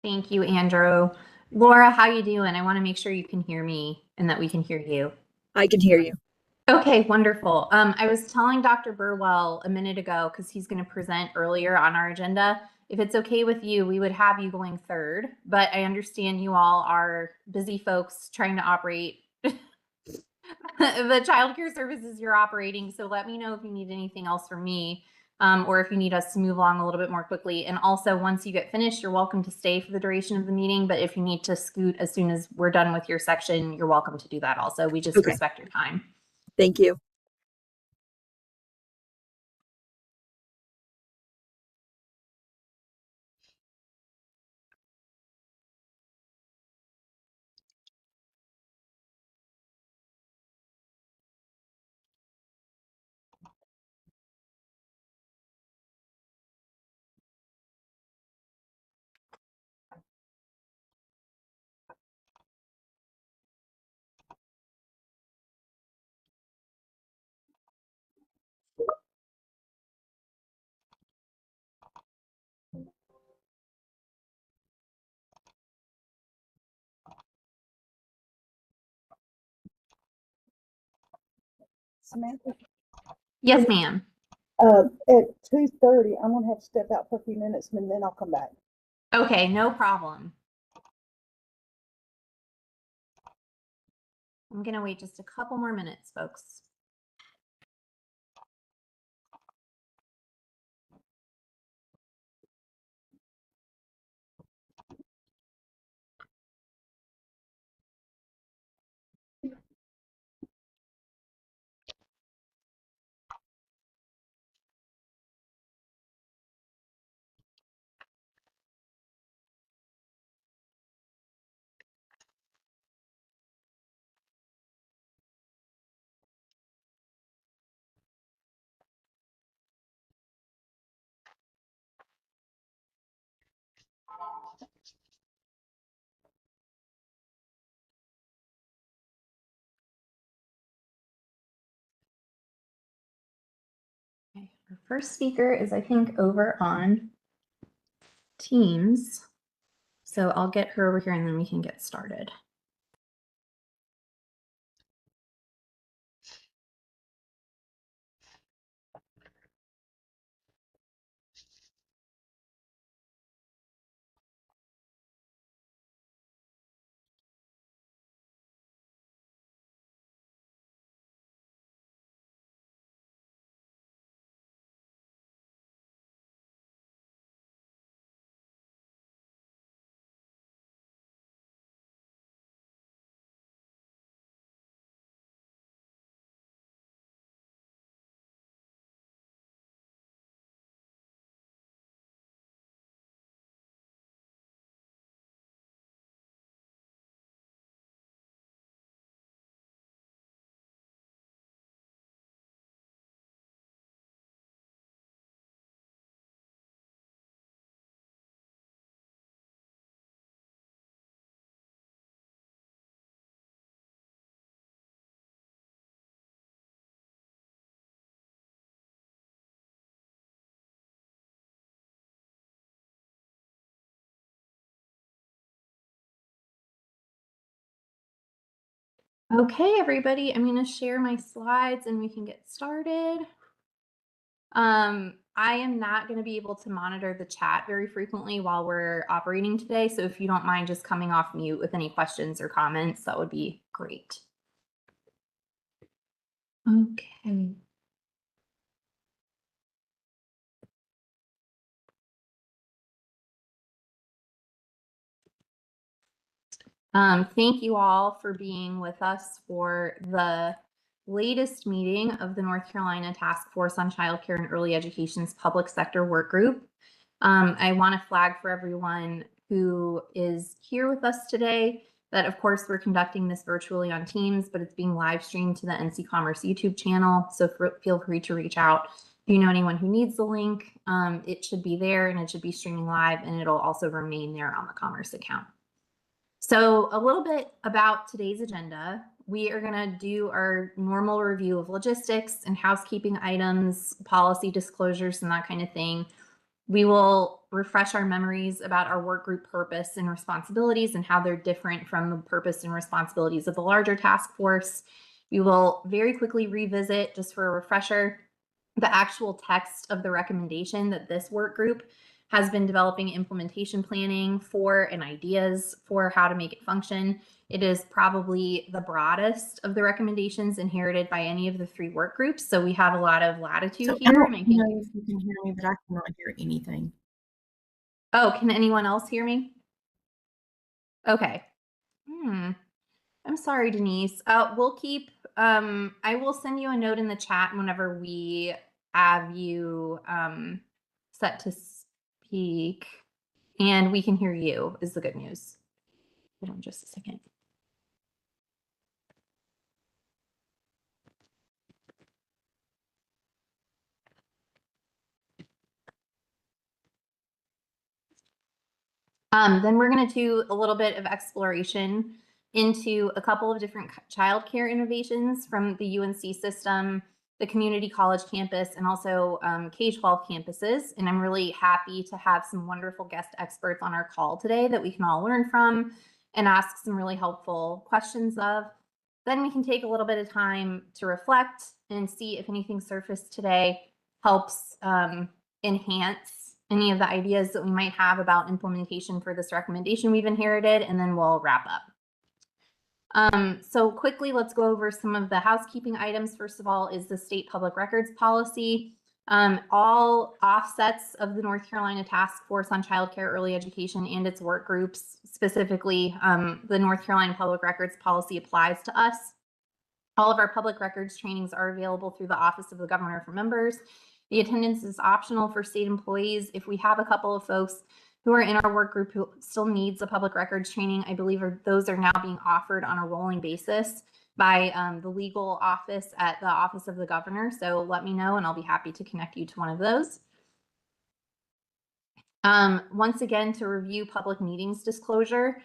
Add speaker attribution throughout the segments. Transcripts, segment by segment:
Speaker 1: Thank you, Andrew. Laura, how you doing? I want to make sure you can hear me and that we can hear you.
Speaker 2: I can hear you.
Speaker 1: Okay, wonderful. I was telling Dr. Burwell a minute ago, because he's going to present earlier on our agenda. If it's okay with you, we would have you going third, but I understand you all are busy folks trying to operate the childcare services you're operating. So let me know if you need anything else from me, or if you need us to move along a little bit more quickly. And also, once you get finished, you're welcome to stay for the duration of the meeting. But if you need to scoot as soon as we're done with your section, you're welcome to do that also. We just respect your time.
Speaker 2: Thank you.
Speaker 3: Samantha,
Speaker 1: Yes, ma'am.
Speaker 3: at 2:30, I'm gonna have to step out for a few minutes and then I'll come back.
Speaker 1: Okay, no problem. I'm going to wait just a couple more minutes, folks. Okay, our first speaker is, I think, over on Teams. So I'll get her over here and then we can get started. Okay, everybody, I'm going to share my slides and we can get started. I am not going to be able to monitor the chat very frequently while we're operating today. So if you don't mind just coming off mute with any questions or comments, that would be great. Okay. Thank you all for being with us for the latest meeting of the North Carolina Task Force on Childcare and Early Education's Public Sector Work Group. I want to flag for everyone who is here with us today that, of course, we're conducting this virtually on Teams, but it's being live streamed to the NC Commerce YouTube channel. So feel free to reach out if you know anyone who needs the link. It should be there and it should be streaming live, and it'll also remain there on the Commerce account. So a little bit about today's agenda. We are going to do our normal review of logistics and housekeeping items, policy disclosures, and that kind of thing. We will refresh our memories about our work group purpose and responsibilities and how they're different from the purpose and responsibilities of the larger task force. We will very quickly revisit, just for a refresher, the actual text of the recommendation that this work group has been developing implementation planning for and ideas for how to make it function. It is probably the broadest of the recommendations inherited by any of the 3 work groups. So we have a lot of latitude
Speaker 4: So I
Speaker 1: here.
Speaker 4: don't
Speaker 1: And I think,
Speaker 4: know if you can hear me, but I cannot hear anything.
Speaker 1: oh, can anyone else hear me? Okay. I'm sorry, Denise. We'll keep, I will send you a note in the chat whenever we have you set to speak, and we can hear you is the good news. Hold on just a second. Then we're going to do a little bit of exploration into a couple of different childcare innovations from the UNC system, the community college campus, and also K-12 campuses. And I'm really happy to have some wonderful guest experts on our call today that we can all learn from and ask some really helpful questions of. Then we can take a little bit of time to reflect and see if anything surfaced today helps enhance any of the ideas that we might have about implementation for this recommendation we've inherited, and then we'll wrap up. So quickly, let's go over some of the housekeeping items. First of all is the state public records policy. All offsets of the North Carolina Task Force on Childcare Early Education and its work groups, specifically the North Carolina Public Records policy, applies to us. All of our public records trainings are available through the Office of the Governor for members. The attendance is optional for state employees. If we have a couple of folks who are in our work group who still needs a public records training, I believe those are now being offered on a rolling basis by the legal office at the Office of the Governor. So let me know and I'll be happy to connect you to one of those. Once again, to review public meetings disclosure,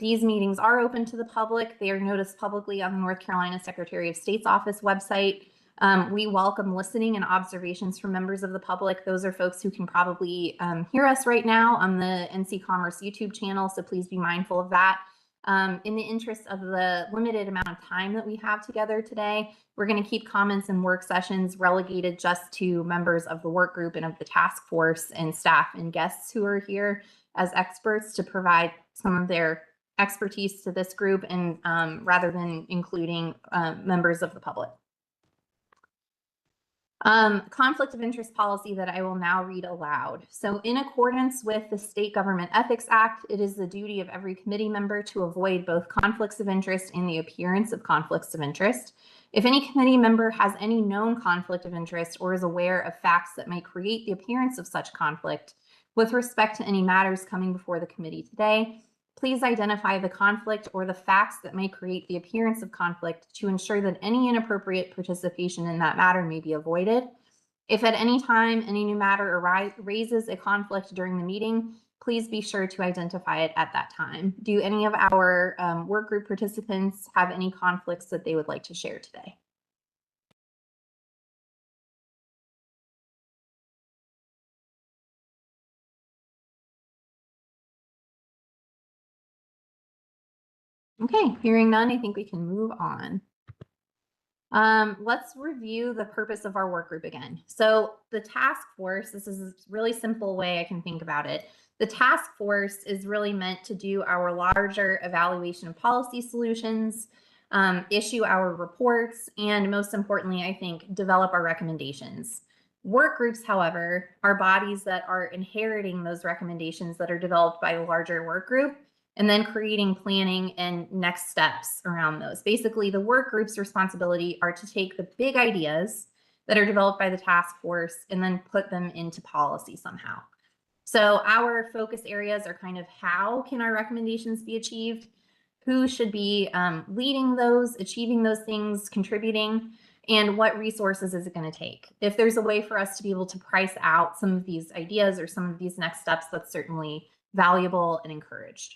Speaker 1: these meetings are open to the public. They are noticed publicly on the North Carolina Secretary of State's office website. We welcome listening and observations from members of the public. Those are folks who can probably hear us right now on the NC Commerce YouTube channel, so please be mindful of that. In the interest of the limited amount of time that we have together today, we're going to keep comments and work sessions relegated just to members of the work group and of the task force and staff and guests who are here as experts to provide some of their expertise to this group, and rather than including members of the public. Conflict of interest policy that I will now read aloud. So in accordance with the State Government Ethics Act, it is the duty of every committee member to avoid both conflicts of interest and the appearance of conflicts of interest. If any committee member has any known conflict of interest or is aware of facts that may create the appearance of such conflict with respect to any matters coming before the committee today, please identify the conflict or the facts that may create the appearance of conflict to ensure that any inappropriate participation in that matter may be avoided. If at any time any new matter raises a conflict during the meeting, please be sure to identify it at that time. Do any of our work group participants have any conflicts that they would like to share today? Okay, hearing none, I think we can move on. Let's review the purpose of our work group again. So the task force, this is a really simple way I can think about it. The task force is really meant to do our larger evaluation of policy solutions, issue our reports, and most importantly, I think, develop our recommendations. Work groups, however, are bodies that are inheriting those recommendations that are developed by a larger work group, and then creating planning and next steps around those. Basically, the work group's responsibility are to take the big ideas that are developed by the task force and then put them into policy somehow. So our focus areas are kind of how can our recommendations be achieved, who should be leading those, achieving those things, contributing, and what resources is it going to take. If there's a way for us to be able to price out some of these ideas or some of these next steps, that's certainly valuable and encouraged.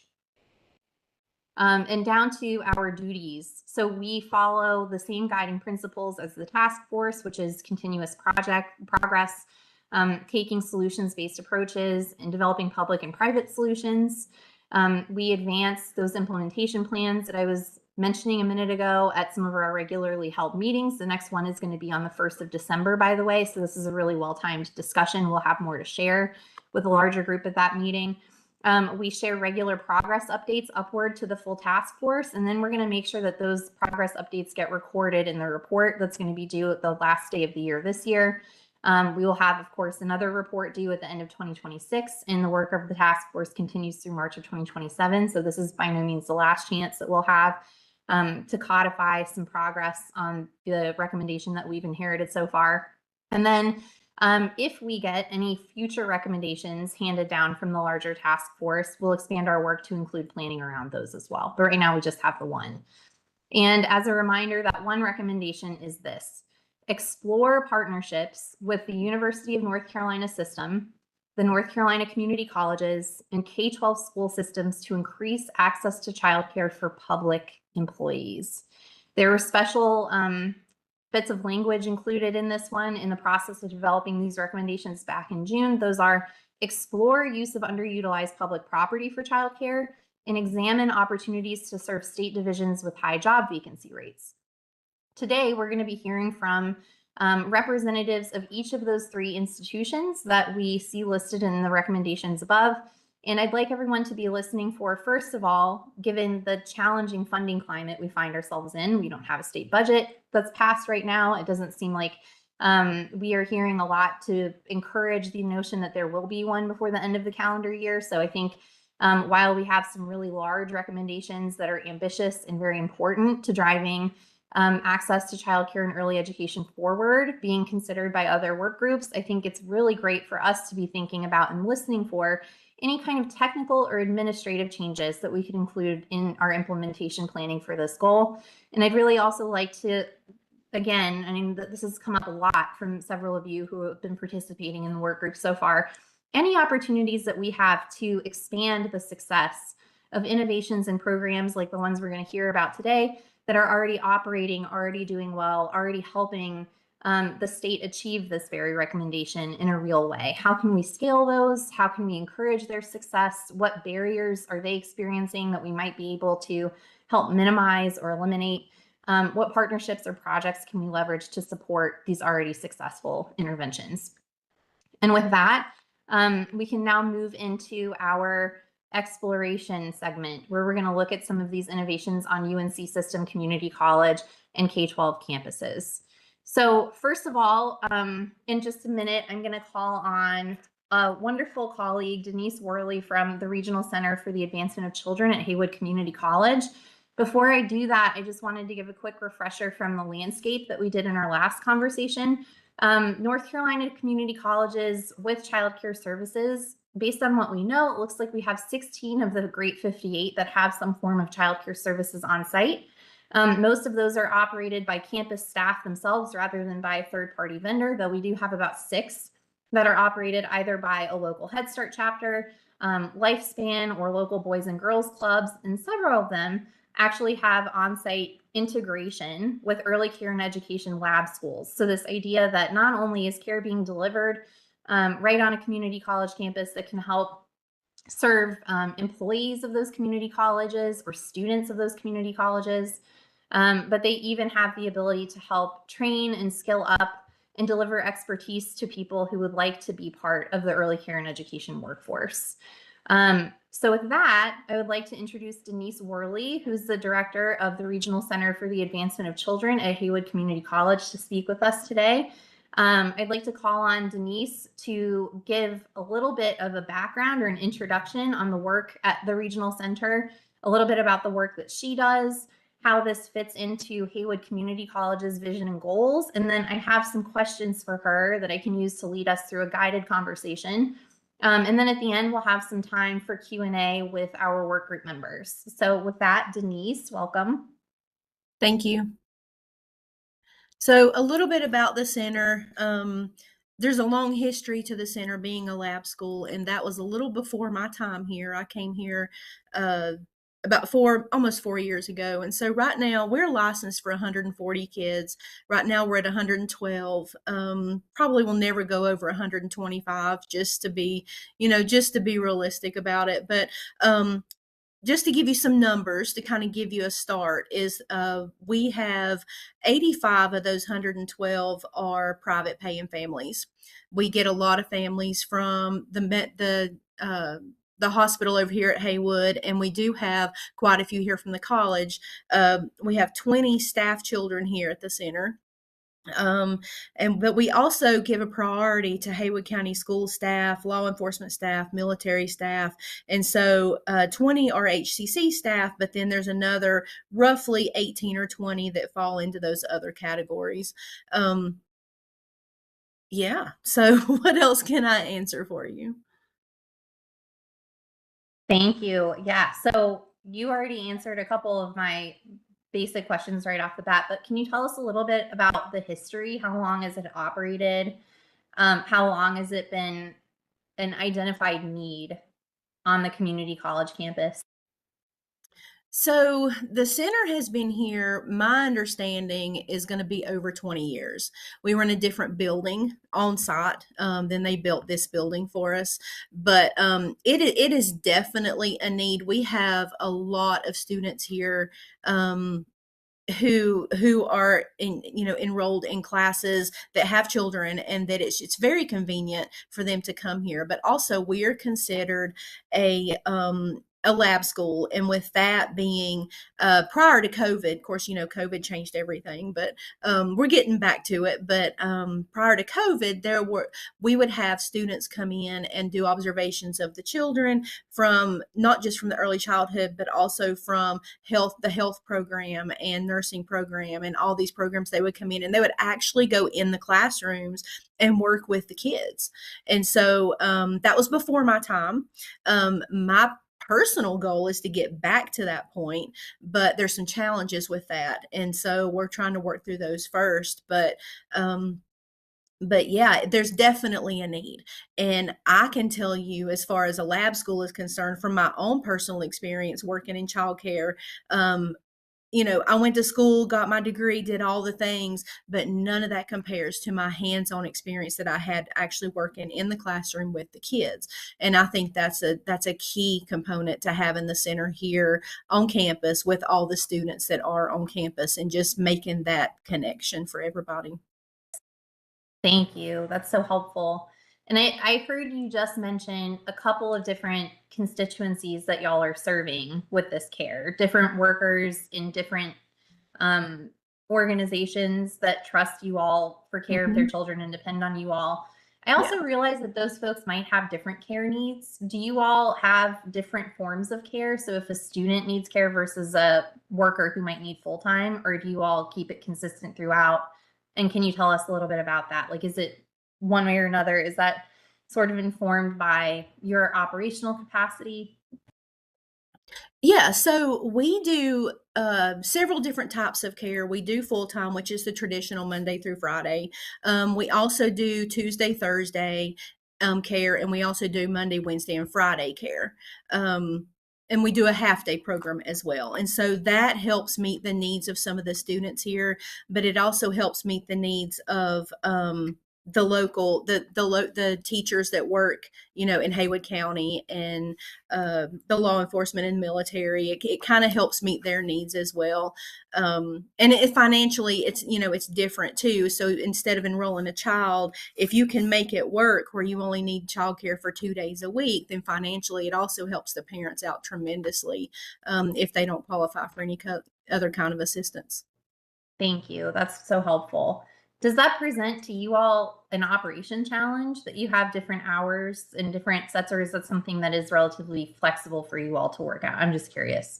Speaker 1: And down to our duties. So we follow the same guiding principles as the task force, which is continuous progress. taking solutions-based approaches and developing public and private solutions. We advance those implementation plans that I was mentioning a minute ago at some of our regularly held meetings. The next one is going to be on the 1st of December, by the way. So this is a really well-timed discussion. We'll have more to share with a larger group at that meeting. We share regular progress updates upward to the full task force, and then we're going to make sure that those progress updates get recorded in the report that's going to be due at the last day of the year this year. We will have, of course, another report due at the end of 2026, and the work of the task force continues through March of 2027. So this is by no means the last chance that we'll have to codify some progress on the recommendation that we've inherited so far. And then if we get any future recommendations handed down from the larger task force, we'll expand our work to include planning around those as well. But right now we just have the one. And as a reminder, that one recommendation is this: explore partnerships with the University of North Carolina system, the North Carolina community colleges, and K-12 school systems to increase access to childcare for public employees. There were special bits of language included in this one in the process of developing these recommendations back in June. Those are: explore use of underutilized public property for childcare, and examine opportunities to serve state divisions with high job vacancy rates. Today, we're going to be hearing from representatives of each of those three institutions that we see listed in the recommendations above. And I'd like everyone to be listening for, first of all, given the challenging funding climate we find ourselves in, we don't have a state budget that's passed right now. It doesn't seem like we are hearing a lot to encourage the notion that there will be one before the end of the calendar year. So I think while we have some really large recommendations that are ambitious and very important to driving access to childcare and early education forward, being considered by other work groups, I think it's really great for us to be thinking about and listening for any kind of technical or administrative changes that we could include in our implementation planning for this goal. And I'd really also like to, again, I mean, this has come up a lot from several of you who have been participating in the work group so far, any opportunities that we have to expand the success of innovations and programs like the ones we're going to hear about today that are already operating, already doing well, already helping the state achieve this very recommendation in a real way. How can we scale those? How can we encourage their success? What barriers are they experiencing that we might be able to help minimize or eliminate? What partnerships or projects can we leverage to support these already successful interventions? And with that, we can now move into our exploration segment, where we're going to look at some of these innovations on UNC System Community College and K-12 campuses. So first of all, in just a minute, I'm going to call on a wonderful colleague, Denise Worley, from the Regional Center for the Advancement of Children at Haywood Community College. Before I do that, I just wanted to give a quick refresher from the landscape that we did in our last conversation. North Carolina community colleges with childcare services, based on what we know, it looks like we have 16 of the Great 58 that have some form of childcare services on site. Most of those are operated by campus staff themselves rather than by a third-party vendor, though we do have about 6 that are operated either by a local Head Start chapter, Lifespan, or local Boys and Girls Clubs, and several of them actually have on-site integration with early care and education lab schools. So this idea that not only is care being delivered right on a community college campus that can help serve employees of those community colleges or students of those community colleges, but they even have the ability to help train and skill up and deliver expertise to people who would like to be part of the early care and education workforce. So with that, I would like to introduce Denise Worley, who's the director of the Regional Center for the Advancement of Children at Haywood Community College, to speak with us today. I'd like to call on Denise to give a little bit of a background or an introduction on the work at the Regional Center, a little bit about the work that she does, how this fits into Haywood Community College's vision and goals, and then I have some questions for her that I can use to lead us through a guided conversation. And then at the end, we'll have some time for Q&A with our work group members. So with that, Denise, welcome.
Speaker 4: Thank you. So a little bit about the center. There's a long history to the center being a lab school, and that was a little before my time here. I came here about almost 4 years ago. And so right now we're licensed for 140 kids. Right now we're at 112. Probably will never go over 125, just to be, just to be realistic about it. But just to give you some numbers to kind of give you a start is we have 85 of those 112 are private paying families. We get a lot of families from the hospital over here at Haywood, and we do have quite a few here from the college. We have 20 staff children here at the center. But we also give a priority to Haywood County school staff, law enforcement staff, military staff. And so 20 are HCC staff, but then there's another roughly 18 or 20 that fall into those other categories. Yeah. So what else can I answer for you?
Speaker 1: Thank you. Yeah. So you already answered a couple of my basic questions right off the bat, but can you tell us a little bit about the history? How long has it operated? How long has it been an identified need on the community college campus?
Speaker 4: So the center has been here, my understanding is going to be over 20 years. We were in a different building on site. Then they built this building for us. But it is definitely a need. We have a lot of students here who are enrolled in classes that have children, and that it's very convenient for them to come here. But also we are considered a lab school, and with that being prior to COVID, of course, COVID changed everything, but we're getting back to it. But prior to COVID, we would have students come in and do observations of the children from not just from the early childhood, but also from the health program and nursing program and all these programs. They would come in and they would actually go in the classrooms and work with the kids. And so that was before my time. My personal goal is to get back to that point, but there's some challenges with that. And so we're trying to work through those first. But yeah, there's definitely a need. And I can tell you, as far as a lab school is concerned, from my own personal experience working in childcare, I went to school, got my degree, did all the things, but none of that compares to my hands-on experience that I had actually working in the classroom with the kids. And I think that's a key component to having the center here on campus with all the students that are on campus, and just making that connection for everybody.
Speaker 1: Thank you. That's so helpful. And I heard you just mention a couple of different constituencies that y'all are serving with this care, different workers in different organizations that trust you all for care of their children and depend on you all. I also realize that those folks might have different care needs. Do you all have different forms of care? So if a student needs care versus a worker who might need full-time, or do you all keep it consistent throughout? And can you tell us a little bit about that? Like, is it one way or another? Is that sort of informed by your operational capacity?
Speaker 4: Yeah, so we do several different types of care. We do full-time, which is the traditional Monday through Friday. We also do Tuesday, Thursday care, and we also do Monday, Wednesday, and Friday care. And we do a half-day program as well. And so that helps meet the needs of some of the students here, but it also helps meet the needs of the teachers that work, in Haywood County, and the law enforcement and military. It kind of helps meet their needs as well. And financially, it's different too. So instead of enrolling a child, if you can make it work where you only need childcare for 2 days a week, then financially it also helps the parents out tremendously if they don't qualify for any other kind of assistance.
Speaker 1: Thank you. That's so helpful. Does that present to you all an operation challenge that you have different hours and different sets, or is that something that is relatively flexible for you all to work out? I'm just curious.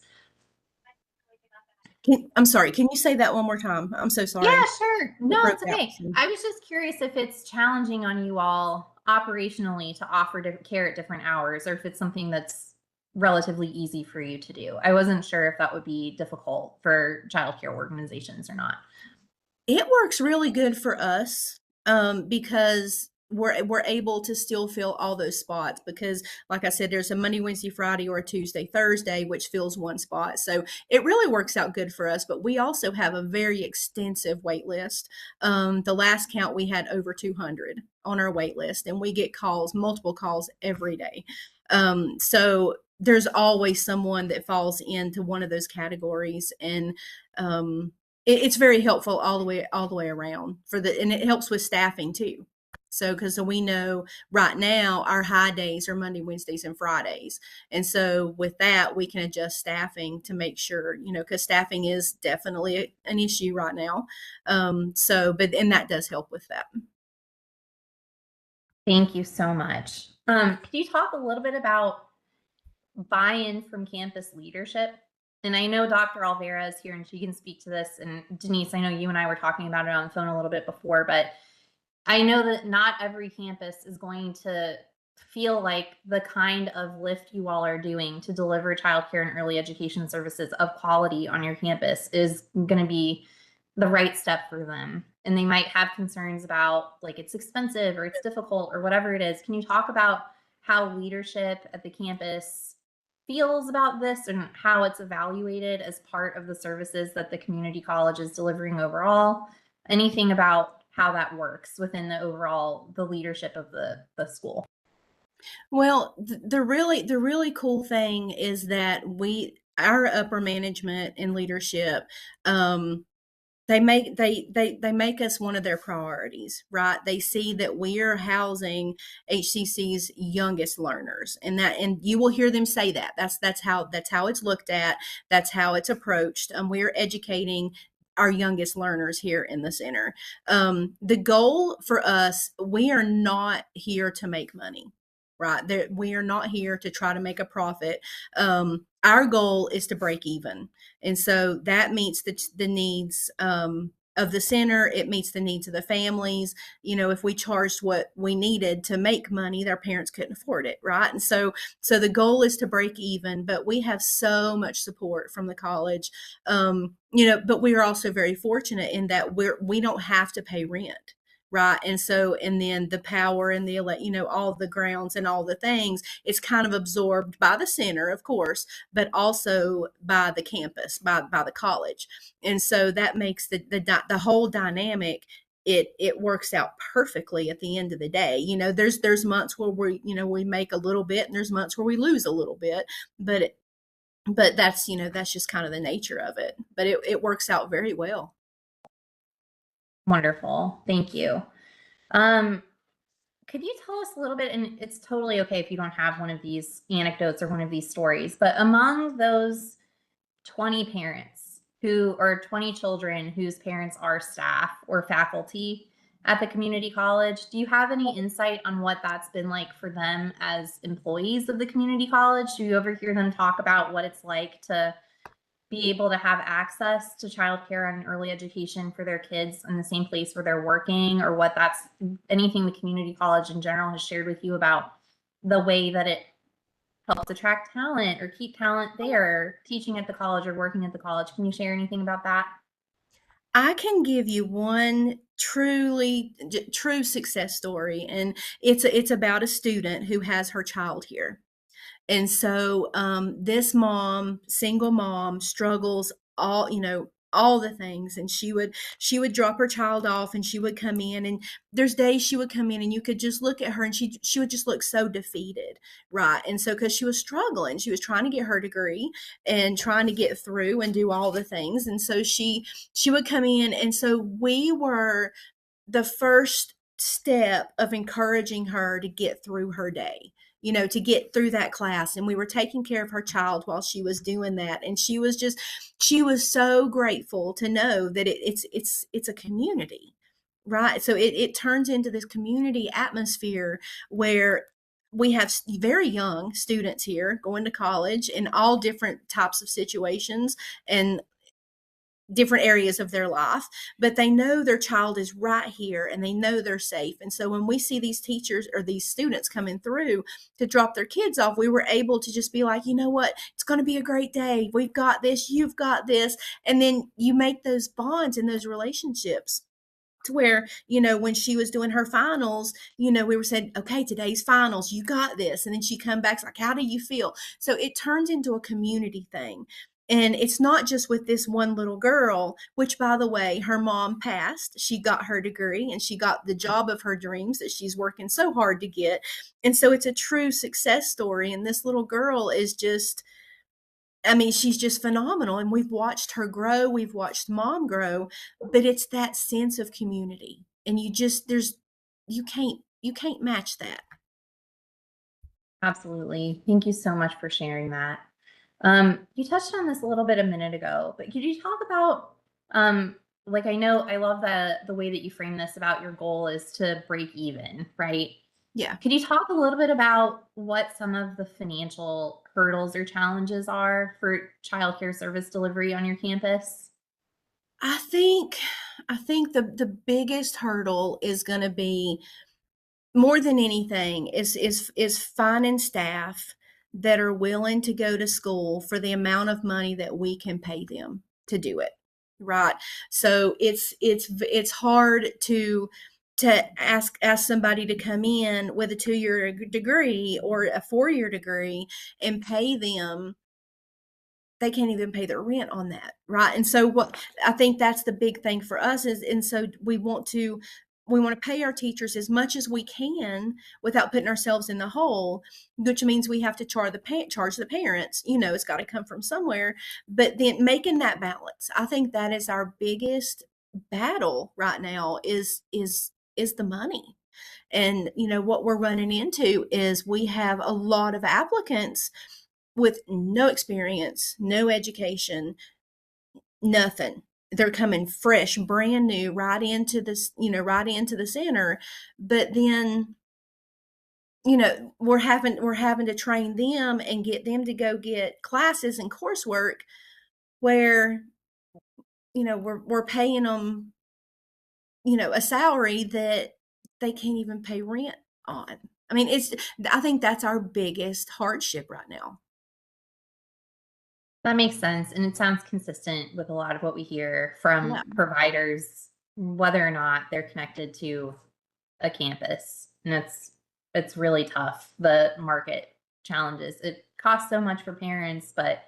Speaker 4: I'm sorry, can you say that one more time? I'm so sorry.
Speaker 1: Yeah, sure. No,
Speaker 4: broke
Speaker 1: it's
Speaker 4: out
Speaker 1: okay.
Speaker 4: some.
Speaker 1: I was just curious if it's challenging on you all operationally to offer different care at different hours, or if it's something that's relatively easy for you to do. I wasn't sure if that would be difficult for childcare organizations or not.
Speaker 4: It works really good for us because we're able to still fill all those spots because, like I said, there's a Monday, Wednesday, Friday, or a Tuesday, Thursday, which fills one spot. So it really works out good for us. But we also have a very extensive wait list. The last count, we had over 200 on our wait list, and we get calls, multiple calls every day. So there's always someone that falls into one of those categories, and it's very helpful all the way around and it helps with staffing too. So, because we know right now our high days are Monday, Wednesdays, and Fridays. And so with that, we can adjust staffing to make sure, because staffing is definitely an issue right now. And that does help with that.
Speaker 1: Thank you so much. Could you talk a little bit about buy-in from campus leadership? And I know Dr. Alvera is here and she can speak to this. And Denise, I know you and I were talking about it on the phone a little bit before, but I know that not every campus is going to feel like the kind of lift you all are doing to deliver childcare and early education services of quality on your campus is going to be the right step for them. And they might have concerns about like it's expensive or it's difficult or whatever it is. Can you talk about how leadership at the campus feels about this and how it's evaluated as part of the services that the community college is delivering overall? Anything about how that works within the leadership of the school?
Speaker 4: Well, the really cool thing is that our upper management and leadership, they make us one of their priorities, right? They see that we are housing HCC's youngest learners, and you will hear them say that. That's how it's looked at. That's how it's approached. We are educating our youngest learners here in the center. The goal for us, we are not here to make money, right? We are not here to try to make a profit. Our goal is to break even. And so that meets the needs of the center. It meets the needs of the families. If we charged what we needed to make money, their parents couldn't afford it, right? And so the goal is to break even, but we have so much support from the college. But we are also very fortunate in that we don't have to pay rent. Right. And then the power and all the grounds and all the things, it's kind of absorbed by the center, of course, but also by the campus, by the college. And so that makes the whole dynamic, it works out perfectly at the end of the day. There's months where we make a little bit and there's months where we lose a little bit, but that's just kind of the nature of it, but it works out very well.
Speaker 1: Wonderful. Thank you. Could you tell us a little bit, and it's totally okay if you don't have one of these anecdotes or one of these stories, but among those 20 parents or 20 children whose parents are staff or faculty at the community college, do you have any insight on what that's been like for them as employees of the community college? Do you ever hear them talk about what it's like to be able to have access to childcare and early education for their kids in the same place where they're working, or what that's anything the community college in general has shared with you about the way that it helps attract talent or keep talent there, teaching at the college or working at the college? Can you share anything about that?
Speaker 4: I can give you one true success story, and it's about a student who has her child here. And so this single mom, struggles all the things, and she would drop her child off and she would come in, and there's days she would come in and you could just look at her and she would just look so defeated, right? And so because she was struggling, she was trying to get her degree and trying to get through and do all the things, and so she would come in, and so we were the first step of encouraging her to get through her day, to get through that class. And we were taking care of her child while she was doing that. And she was so grateful to know that it's a community, right? So it turns into this community atmosphere where we have very young students here going to college in all different types of situations and different areas of their life, but they know their child is right here and they know they're safe. And so when we see these teachers or these students coming through to drop their kids off, we were able to just be like, you know what, it's going to be a great day. We've got this, you've got this. And then you make those bonds and those relationships to where, when she was doing her finals, we were saying, okay, today's finals, you got this. And then she come back like, how do you feel? So it turns into a community thing. And it's not just with this one little girl, which, by the way, her mom passed. She got her degree and she got the job of her dreams that she's working so hard to get. And so it's a true success story. And this little girl is just, she's just phenomenal. And we've watched her grow. We've watched mom grow, but it's that sense of community. And you can't match that.
Speaker 1: Absolutely. Thank you so much for sharing that. You touched on this a little bit a minute ago, but could you talk about, like, I know I love the way that you frame this about your goal is to break even, right?
Speaker 4: Yeah.
Speaker 1: Could you talk a little bit about what some of the financial hurdles or challenges are for childcare service delivery on your campus?
Speaker 4: I think the biggest hurdle is going to be, more than anything, is finding staff that are willing to go to school for the amount of money that we can pay them to do it. Right. So it's hard to ask somebody to come in with a 2-year degree or a 4-year degree and pay them. They can't even pay their rent on that. Right. And so what I think that's the big thing for us is, and so we want to pay our teachers as much as we can without putting ourselves in the hole, which means we have to charge the parents. It's got to come from somewhere. But then making that balance, I think that is our biggest battle right now is the money. And what we're running into is we have a lot of applicants with no experience, no education, nothing. They're coming fresh, brand new, right into this, right into the center. But then, we're having to train them and get them to go get classes and coursework where, we're paying them, a salary that they can't even pay rent on. I think that's our biggest hardship right now.
Speaker 1: That makes sense. And it sounds consistent with a lot of what we hear from
Speaker 4: Yeah.
Speaker 1: providers, whether or not they're connected to a campus. And it's really tough, the market challenges. It costs so much for parents, but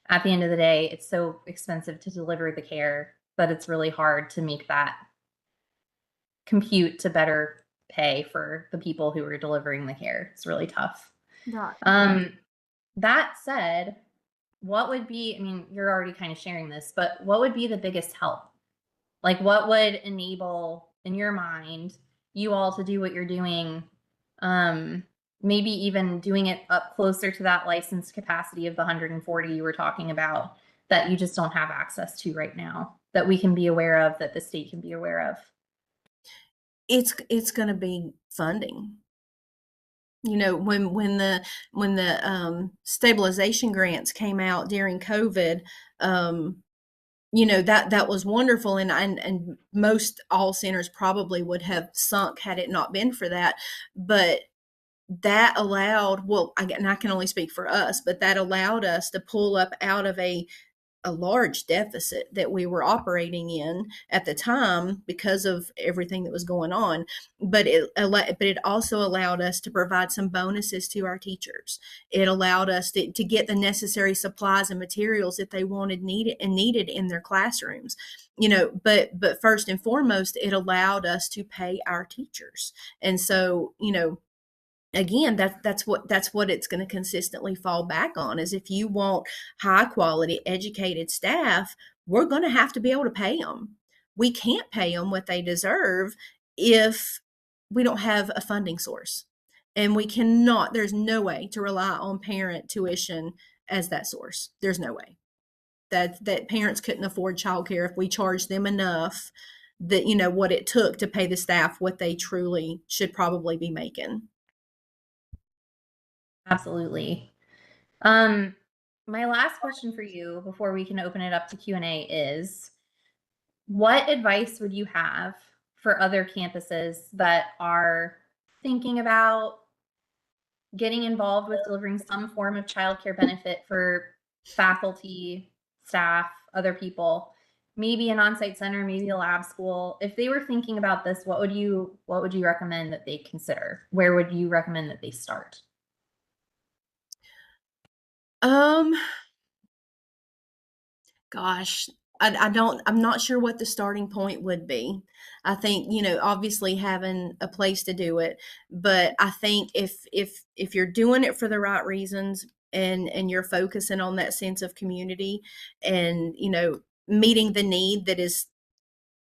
Speaker 1: at the end of the day, it's so expensive to deliver the care that it's really hard to make that compute to better pay for the people who are delivering the care. It's really tough.
Speaker 4: Right.
Speaker 1: That said, what would be, you're already kind of sharing this, but what would be the biggest help? Like, what would enable, in your mind, you all to do what you're doing? Maybe even doing it up closer to that licensed capacity of the 140 you were talking about that you just don't have access to right now, that we can be aware of, that the state can be aware of?
Speaker 4: It's going to be funding. When the stabilization grants came out during COVID, that was wonderful, and most all centers probably would have sunk had it not been for that. But that allowed, and I can only speak for us, but that allowed us to pull up out of a large deficit that we were operating in at the time because of everything that was going on. But it also allowed us to provide some bonuses to our teachers. It allowed us to get the necessary supplies and materials that they needed in their classrooms. But first and foremost, it allowed us to pay our teachers. And so, again, that's what it's going to consistently fall back on, is if you want high quality educated staff, we're going to have to be able to pay them. We can't pay them what they deserve if we don't have a funding source, and there's no way to rely on parent tuition as that source. There's no way that parents couldn't afford childcare if we charged them enough that what it took to pay the staff what they truly should probably be making.
Speaker 1: Absolutely. My last question for you before we can open it up to Q&A is, what advice would you have for other campuses that are thinking about getting involved with delivering some form of childcare benefit for faculty, staff, other people? maybe an on-site center, maybe a lab school. If they were thinking about this, what would you recommend that they consider? Where would you recommend that they start?
Speaker 4: Um, Gosh, I'm not sure what the starting point would be. I think, obviously having a place to do it, but I think if you're doing it for the right reasons and you're focusing on that sense of community and, meeting the need that is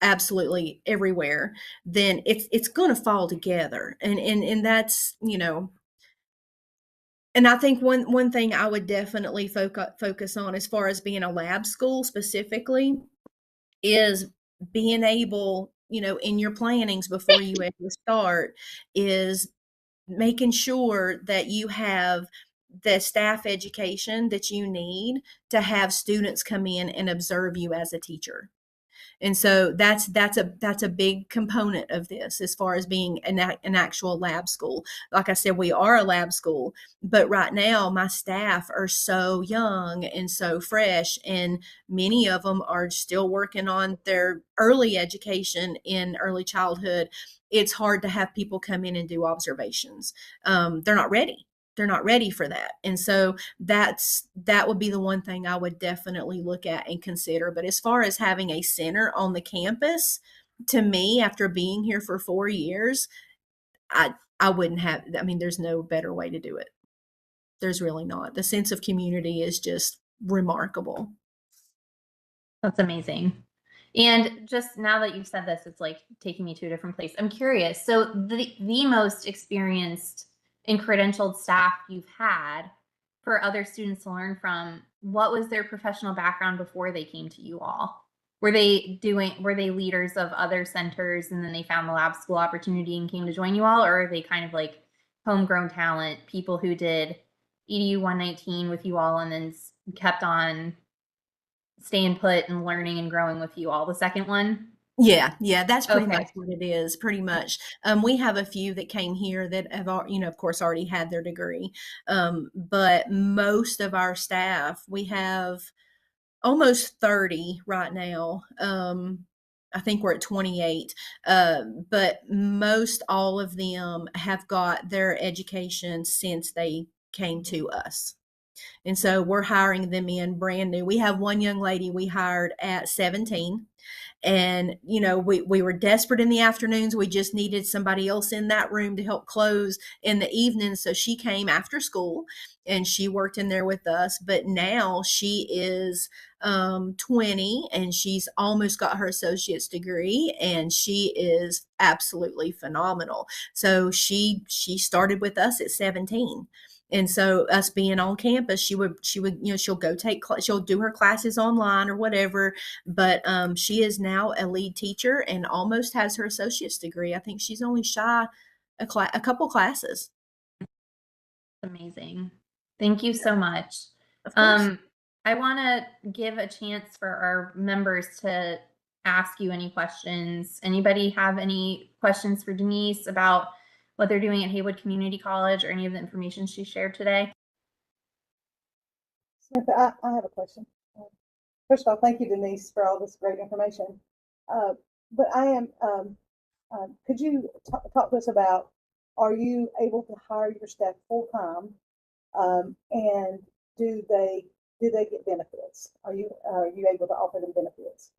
Speaker 4: absolutely everywhere, then it's going to fall together. And that's, and I think one thing I would definitely focus on as far as being a lab school specifically is being able, in your plannings before you ever start, is making sure that you have the staff education that you need to have students come in and observe you as a teacher. And so that's a big component of this as far as being an actual lab school. Like I said, we are a lab school, but right now my staff are so young and so fresh, and many of them are still working on their early education in early childhood. It's hard to have people come in and do observations. They're not ready. They're not ready for that. And so that would be the one thing I would definitely look at and consider. But as far as having a center on the campus, to me, after being here for 4 years, I wouldn't have, I mean, there's no better way to do it. There's really not. The sense of community is just remarkable.
Speaker 1: That's amazing. And just now that you've said this, it's like taking me to a different place. I'm curious. So the most experienced and credentialed staff you've had for other students to learn from, what was their professional background before they came to you all? Were they leaders of other centers and then they found the lab school opportunity and came to join you all? Or are they kind of like homegrown talent, people who did EDU 119 with you all and then kept on staying put and learning and growing with you all? The second one?
Speaker 4: Yeah, that's pretty
Speaker 1: Okay.
Speaker 4: much what it is, pretty much. We have a few that came here that have, of course, already had their degree. But most of our staff, we have almost 30 right now. I think we're at 28. But most all of them have got their education since they came to us. And so we're hiring them in brand new. We have one young lady we hired at 17. And, we were desperate in the afternoons. We just needed somebody else in that room to help close in the evenings. So she came after school and she worked in there with us. But now she is 20 and she's almost got her associate's degree and she is absolutely phenomenal. So she started with us at 17. And so us being on campus, she would, she'll go she'll do her classes online or whatever, but she is now a lead teacher and almost has her associate's degree. I think she's only shy a couple classes.
Speaker 1: Amazing. Thank you so much.
Speaker 4: Of course.
Speaker 1: I want to give a chance for our members to ask you any questions. Anybody have any questions for Denise about what they're doing at Haywood Community College or any of the information she shared today?
Speaker 3: Samantha, I have a question. First of all, thank you, Denise, for all this great information. But I am, could you talk to us about, are you able to hire your staff full time? And do they get benefits? Are you able to offer them benefits?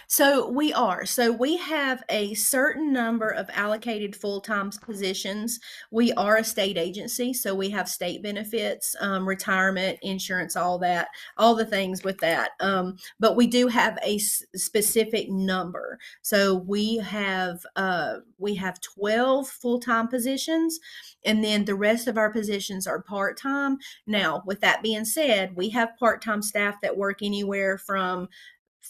Speaker 4: So we are. So we have a certain number of allocated full-time positions. We are a state agency, so we have state benefits, retirement, insurance, all that, all the things with that. But we do have a specific number. So we have 12 full-time positions, and then the rest of our positions are part-time. Now, with that being said, we have part-time staff that work anywhere from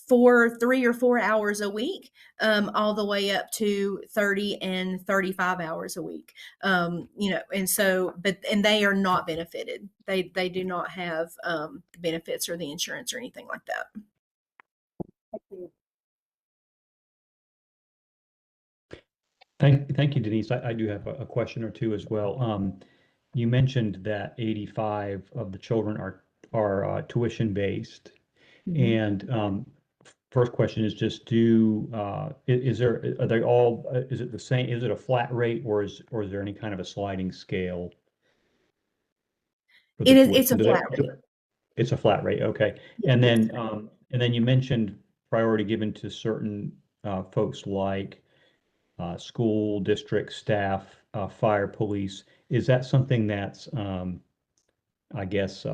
Speaker 4: 3 or 4 hours a week, all the way up to 30 and 35 hours a week. And so, and they are not benefited. They do not have benefits or the insurance or anything like that.
Speaker 3: Thank you.
Speaker 5: Thank you, Denise. I do have a question or two as well. You mentioned that 85 of the children are tuition based,
Speaker 4: Mhm.
Speaker 5: and first question is just is there, are they all, is it the same, is it a flat rate or is there any kind of a sliding scale? For the
Speaker 4: It's a
Speaker 5: tuition?
Speaker 4: flat rate.
Speaker 5: It's a flat rate, okay. And then you mentioned priority given to certain folks like school district staff, fire, police. Is that something that's, I guess,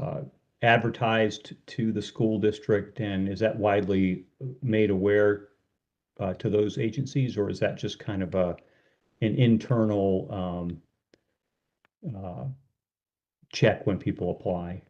Speaker 5: advertised to the school district, and is that widely made aware to those agencies, or is that just kind of an internal check when people apply?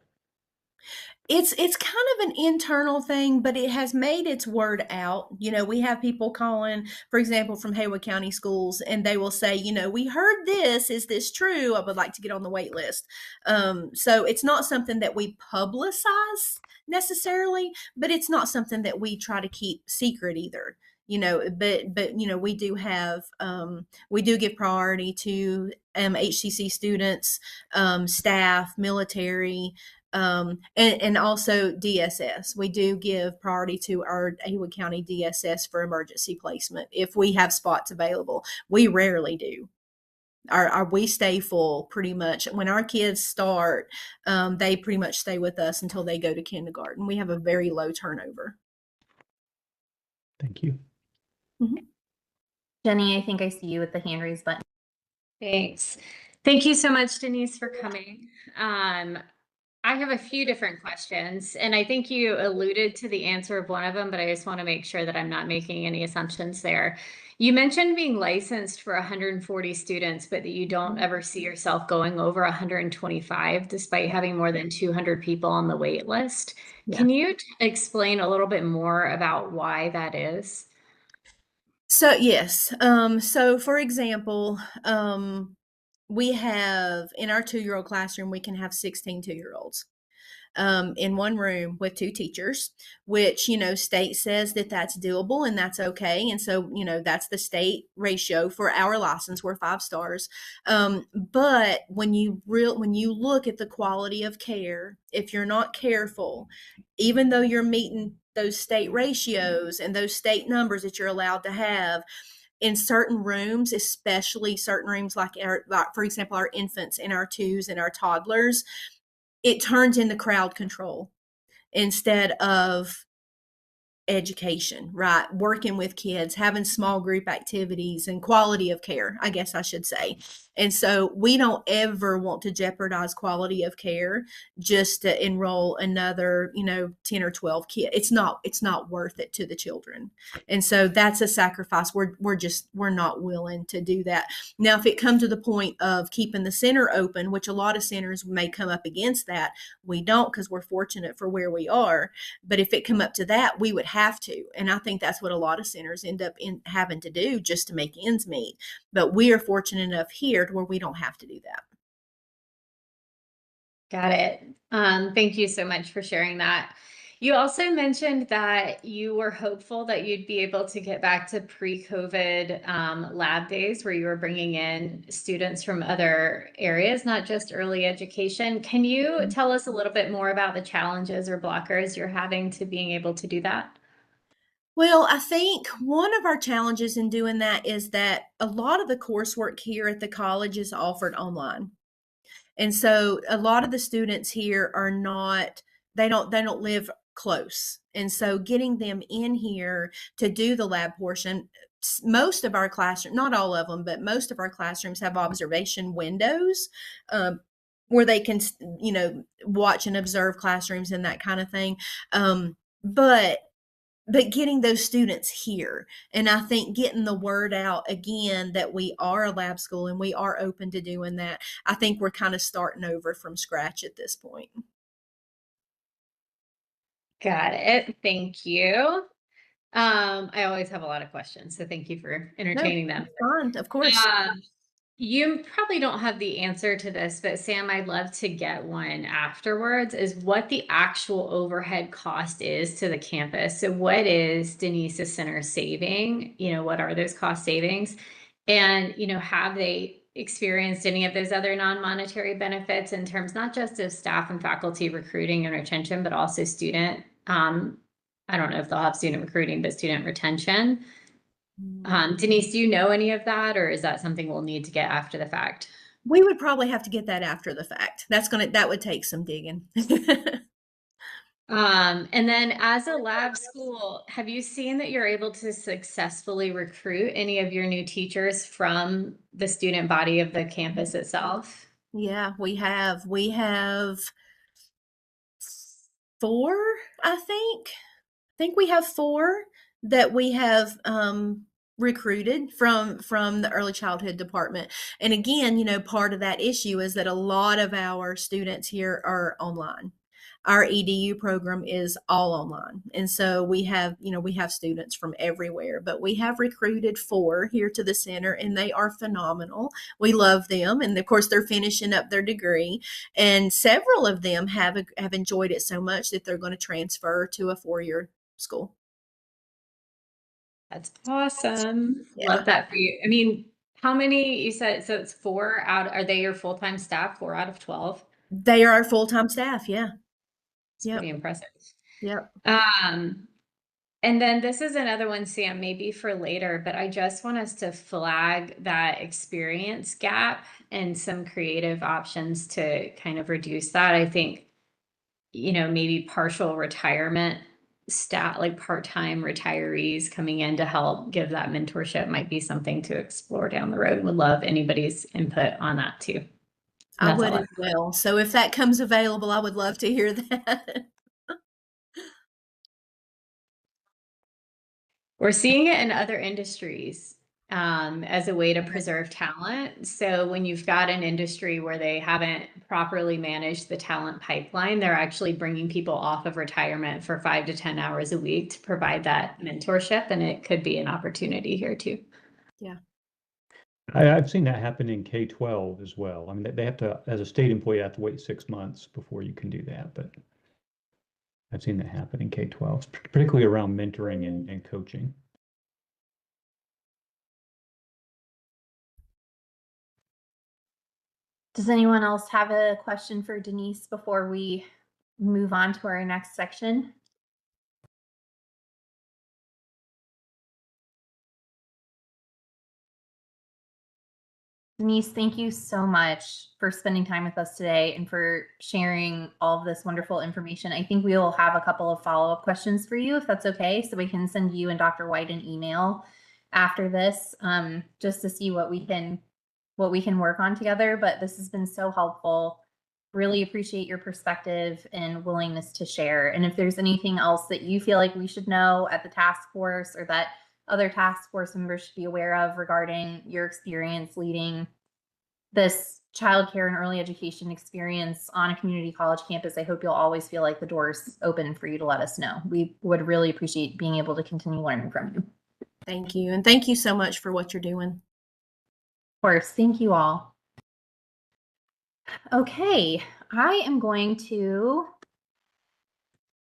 Speaker 4: It's kind of an internal thing, but it has made its word out. We have people calling, for example, from Haywood County Schools, and they will say, we heard this. Is this true? I would like to get on the wait list. So it's not something that we publicize necessarily, but it's not something that we try to keep secret either. But we do have we do give priority to HCC students, staff, military, and also DSS. We do give priority to our Haywood County DSS for emergency placement if we have spots available. We rarely do. We stay full pretty much. When our kids start, they pretty much stay with us until they go to kindergarten. We have a very low turnover.
Speaker 5: Thank you.
Speaker 1: Jenny, I think I see you with the hand raised button.
Speaker 6: Thanks. Thank you so much, Denise, for coming. I have a few different questions, and I think you alluded to the answer of one of them, but I just want to make sure that I'm not making any assumptions there. You mentioned being licensed for 140 students, but that you don't ever see yourself going over 125 despite having more than 200 people on the wait list.
Speaker 4: Yeah.
Speaker 6: Can you explain a little bit more about why that is?
Speaker 4: So yes. So for example, we have in our 2-year-old classroom, we can have 16 2-year-olds in one room with 2 teachers, which, state says that that's doable and that's okay. And so, that's the state ratio for our license. We're 5 stars. But when you look at the quality of care, if you're not careful, even though you're meeting those state ratios and those state numbers that you're allowed to have, in certain rooms, especially certain rooms like for example, our infants and our 2s and our toddlers, it turns into crowd control instead of education, right? Working with kids, having small group activities and quality of care, I guess I should say. And so we don't ever want to jeopardize quality of care just to enroll another, 10 or 12 kids. It's not worth it to the children. And so that's a sacrifice. We're not willing to do that. Now, if it comes to the point of keeping the center open, which a lot of centers may come up against that, we don't, because we're fortunate for where we are. But if it come up to that, we would have to. And I think that's what a lot of centers end up having to do just to make ends meet. But we are fortunate enough here to where we don't have to do that.
Speaker 6: Got it. Thank you so much for sharing that. You also mentioned that you were hopeful that you'd be able to get back to pre-COVID lab days where you were bringing in students from other areas, not just early education. Can you tell us a little bit more about the challenges or blockers you're having to being able to do that?
Speaker 4: Well, I think one of our challenges in doing that is that a lot of the coursework here at the college is offered online. And so a lot of the students here are not, they don't live close. And so getting them in here to do the lab portion, most of our classrooms, not all of them, but most of our classrooms have observation windows where they can, watch and observe classrooms and that kind of thing. But getting those students here, and I think getting the word out again that we are a lab school and we are open to doing that, I think we're kind of starting over from scratch at this point.
Speaker 6: Got it. Thank you. I always have a lot of questions, so thank you for entertaining them.
Speaker 4: Fun, of course.
Speaker 6: You probably don't have the answer to this, but Sam, I'd love to get one afterwards, is what the actual overhead cost is to the campus. So what is Denise's center saving? What are those cost savings? And, have they experienced any of those other non-monetary benefits in terms not just of staff and faculty recruiting and retention, but also student I don't know if they'll have student recruiting, but student retention.
Speaker 4: Mm.
Speaker 6: Denise, do you know any of that, or is that something we'll need to get after the fact?
Speaker 4: We would probably have to get that after the fact. That would take some digging.
Speaker 6: And then as a lab school, have you seen that you're able to successfully recruit any of your new teachers from the student body of the campus itself?
Speaker 4: Yeah, we have. We have 4, I think. I think we have 4 that we have recruited from the early childhood department. And again, part of that issue is that a lot of our students here are online. Our EDU program is all online. And so we have students from everywhere, but we have recruited 4 here to the center and they are phenomenal. We love them. And of course they're finishing up their degree, and several of them have enjoyed it so much that they're going to transfer to a 4-year school.
Speaker 6: That's awesome.
Speaker 4: Yeah.
Speaker 6: Love that for you. I mean, how many you said, so it's 4 out, are they your full-time staff, 4 out of 12?
Speaker 4: They are our full-time staff. Yeah.
Speaker 6: It's
Speaker 4: Yep.
Speaker 6: pretty impressive.
Speaker 4: Yep.
Speaker 6: And then this is another one, Sam, maybe for later, but I just want us to flag that experience gap and some creative options to kind of reduce that. I think, maybe partial retirement staff, like part-time retirees coming in to help give that mentorship might be something to explore down the road. Would love anybody's input on that too.
Speaker 4: I
Speaker 6: That's
Speaker 4: would
Speaker 6: all
Speaker 4: as well. So if that comes available, I would love to hear that.
Speaker 6: We're seeing it in other industries as a way to preserve talent. So when you've got an industry where they haven't properly managed the talent pipeline, they're actually bringing people off of retirement for 5 to 10 hours a week to provide that mentorship. And it could be an opportunity here too.
Speaker 4: Yeah.
Speaker 5: I've seen that happen in K-12 as well. I mean, they have to, as a state employee, you have to wait 6 months before you can do that, but I've seen that happen in K-12, particularly around mentoring and coaching.
Speaker 1: Does anyone else have a question for Denise before we move on to our next section? Denise, thank you so much for spending time with us today and for sharing all of this wonderful information. I think we will have a couple of follow-up questions for you, if that's okay, so we can send you and Dr. White an email after this, just to see what we can work on together. But this has been so helpful. Really appreciate your perspective and willingness to share. And if there's anything else that you feel like we should know at the task force or that other task force members should be aware of regarding your experience leading this childcare and early education experience on a community college campus, I hope you'll always feel like the door's open for you to let us know. We would really appreciate being able to continue learning from you.
Speaker 4: Thank you. And thank you so much for what you're doing.
Speaker 1: Of course. Thank you all. Okay, I am going to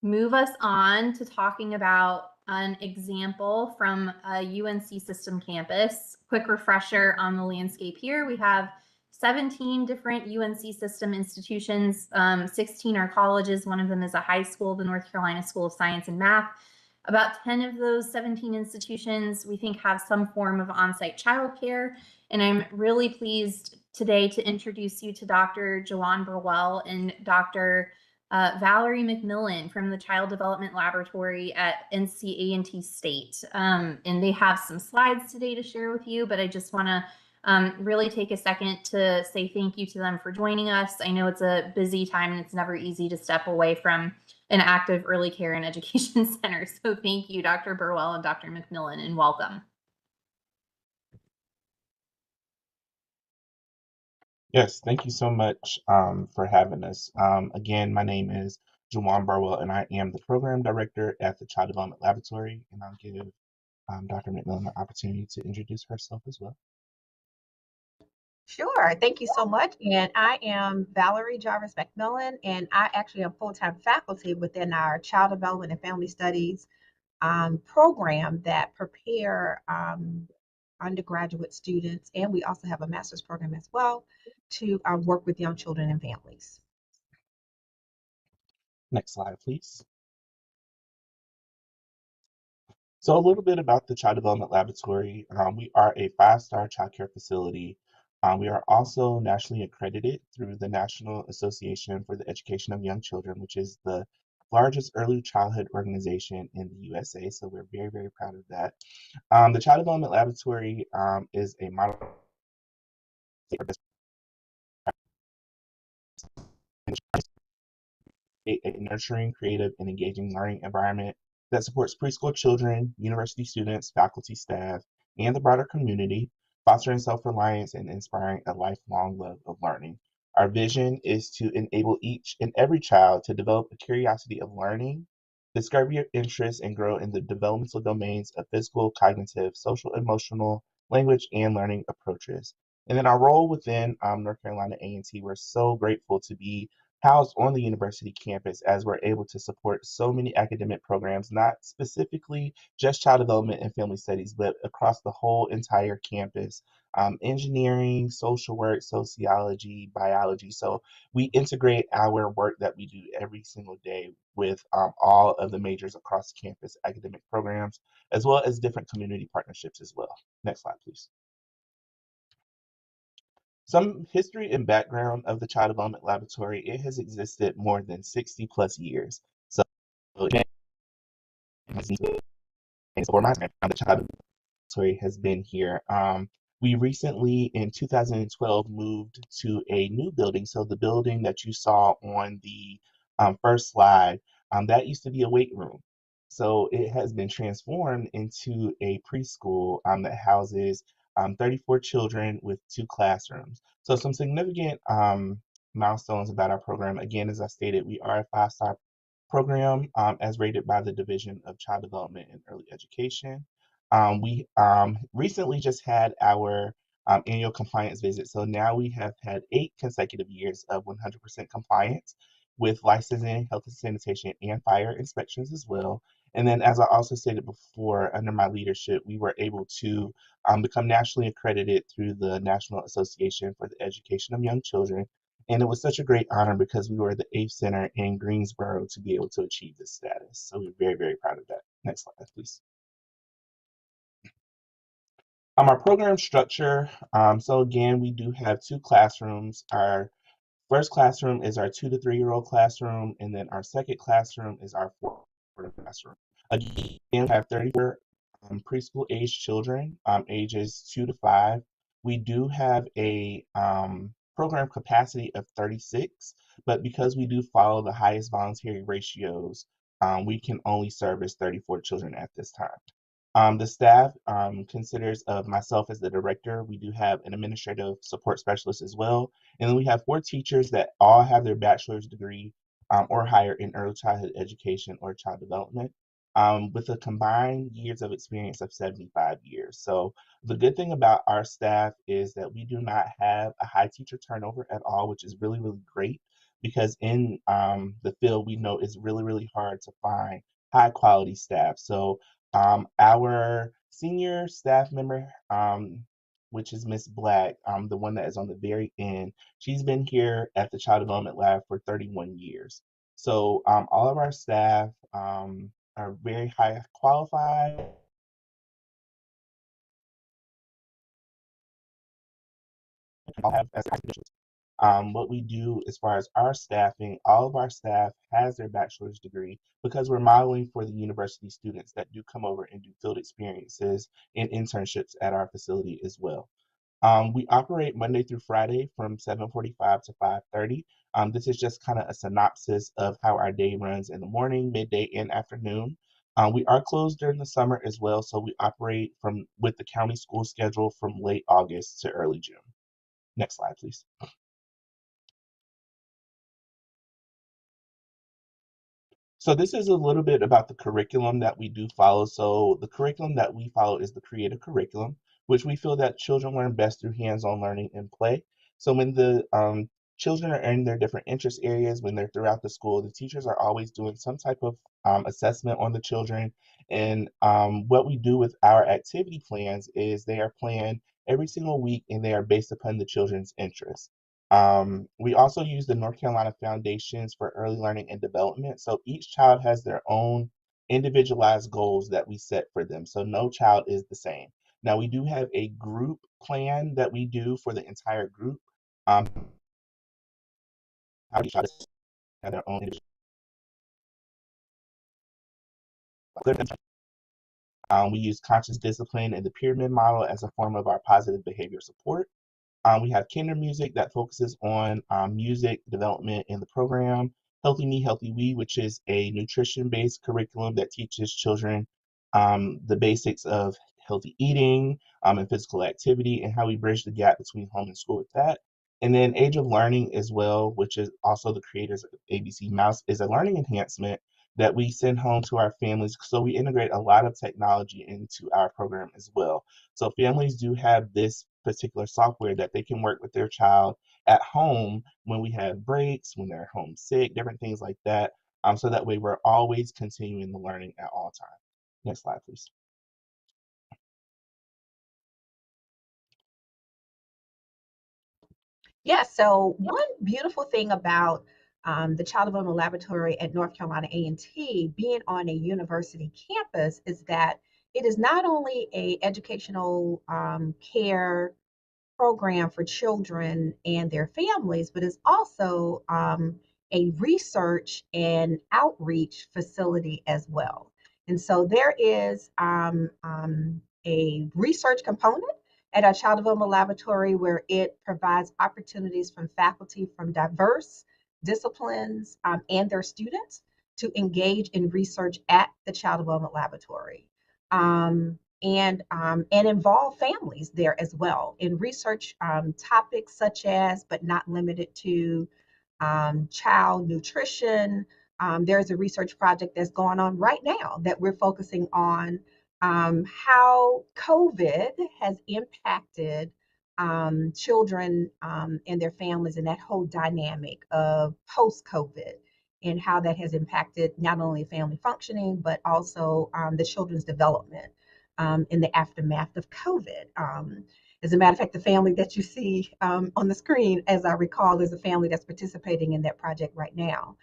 Speaker 1: move us on to talking about an example from a UNC system campus. Quick refresher on the landscape here. We have 17 different UNC system institutions, 16 are colleges. One of them is a high school, the North Carolina School of Science and Math. About 10 of those 17 institutions we think have some form of on-site childcare. And I'm really pleased today to introduce you to Dr. Jawan Burwell and Dr. Valerie McMillan from the Child Development Laboratory at NC A&T State. And they have some slides today to share with you, but I just want to really take a second to say thank you to them for joining us. I know it's a busy time and it's never easy to step away from an active early care and education center. So thank you, Dr. Burwell and Dr. McMillan, and welcome.
Speaker 7: Yes, thank you so much for having us. Again, my name is Jawan Burwell, and I am the program director at the Child Development Laboratory, and I'll give Dr. McMillan the opportunity to introduce herself as well.
Speaker 8: Sure. Thank you so much. And I am Valerie Jarvis McMillan, and I actually am full-time faculty within our Child Development and Family Studies program that prepare undergraduate students, and we also have a master's program as well to work with young children and families.
Speaker 7: Next slide, please. So a little bit about the Child Development Laboratory. We are a 5-star child care facility. We are also nationally accredited through the National Association for the Education of Young Children, which is the largest early childhood organization in the USA. So we're very, very proud of that. The Child Development Laboratory is a model a nurturing, creative, and engaging learning environment that supports preschool children, university students, faculty, staff, and the broader community, fostering self-reliance and inspiring a lifelong love of learning. Our vision is to enable each and every child to develop a curiosity of learning, discover your interests, and grow in the developmental domains of physical, cognitive, social, emotional, language, and learning approaches. And then our role within North Carolina A&T, we're so grateful to be housed on the university campus as we're able to support so many academic programs, not specifically just child development and family studies, but across the whole entire campus. Engineering, social work, sociology, biology. So we integrate our work that we do every single day with all of the majors across campus academic programs, as well as different community partnerships as well. Next slide, please. Some history and background of the Child Development Laboratory. It has existed more than 60 plus years. So it for my time, the Child Laboratory has been here. We recently, in 2012, moved to a new building. So the building that you saw on the first slide, that used to be a weight room. So it has been transformed into a preschool that houses 34 children with 2 classrooms. So some significant milestones about our program. Again, as I stated, we are a 5-star program as rated by the Division of Child Development and Early Education. We recently just had our annual compliance visit. So now we have had 8 consecutive years of 100% compliance with licensing, health and sanitation, and fire inspections as well. And then, as I also stated before, under my leadership, we were able to become nationally accredited through the National Association for the Education of Young Children. And it was such a great honor because we were the 8th center in Greensboro to be able to achieve this status. So we're very, very proud of that. Next slide, please. Our program structure. So again, we do have 2 classrooms. Our first classroom is our 2 to 3-year-old classroom, and then our second classroom is our 4-year-old classroom. Again, we have 34 preschool age children, ages 2 to 5. We do have a program capacity of 36, but because we do follow the highest voluntary ratios, we can only service 34 children at this time. The staff considers of myself as the director. We do have an administrative support specialist as well. And then we have 4 teachers that all have their bachelor's degree or higher in early childhood education or child development with a combined years of experience of 75 years. So the good thing about our staff is that we do not have a high teacher turnover at all, which is really, really great because in the field, we know it's really, really hard to find high quality staff. So our senior staff member, which is Miss Black, the one that is on the very end, she's been here at the Child Development Lab for 31 years. So all of our staff are very high qualified. All have as credentials. What we do as far as our staffing, all of our staff has their bachelor's degree because we're modeling for the university students that do come over and do field experiences and internships at our facility as well. We operate Monday through Friday from 7:45 to 5:30. This is just kind of a synopsis of how our day runs in the morning, midday, and afternoon. We are closed during the summer as well, so we operate with the county school schedule from late August to early June. Next slide, please. So this is a little bit about the curriculum that we do follow. So the curriculum that we follow is the creative curriculum, which we feel that children learn best through hands-on learning and play. So when the children are in their different interest areas, when they're throughout the school, the teachers are always doing some type of assessment on the children. And what we do with our activity plans is they are planned every single week and they are based upon the children's interests. We also use the North Carolina Foundations for Early Learning and Development. So each child has their own individualized goals that we set for them. So no child is the same. Now we do have a group plan that we do for the entire group. Each child have their own individual. We use conscious discipline and the pyramid model as a form of our positive behavior support. We have kinder music that focuses on music development in the program. Healthy Me, Healthy We, which is a nutrition-based curriculum that teaches children the basics of healthy eating and physical activity, and how we bridge the gap between home and school with that. And then Age of Learning as well, which is also the creators of ABC Mouse, is a learning enhancement that we send home to our families. So we integrate a lot of technology into our program as well. So families do have this particular software that they can work with their child at home when we have breaks, when they're homesick, different things like that. So that way we're always continuing the learning at all times. Next slide, please.
Speaker 8: Yeah, so one beautiful thing about the Child Development Laboratory at North Carolina A&T being on a university campus is that it is not only a educational care program for children and their families, but is also a research and outreach facility as well. And so there is a research component at our Child Development Laboratory where it provides opportunities from faculty from diverse disciplines and their students to engage in research at the Child Development Laboratory. And involve families there as well in research topics such as, but not limited to, child nutrition. There's a research project that's going on right now that we're focusing on how COVID has impacted children and their families and that whole dynamic of post-COVID and how that has impacted not only family functioning, but also the children's development in the aftermath of COVID. As a matter of fact, the family that you see on the screen, as I recall, is a family that's participating in that project right now.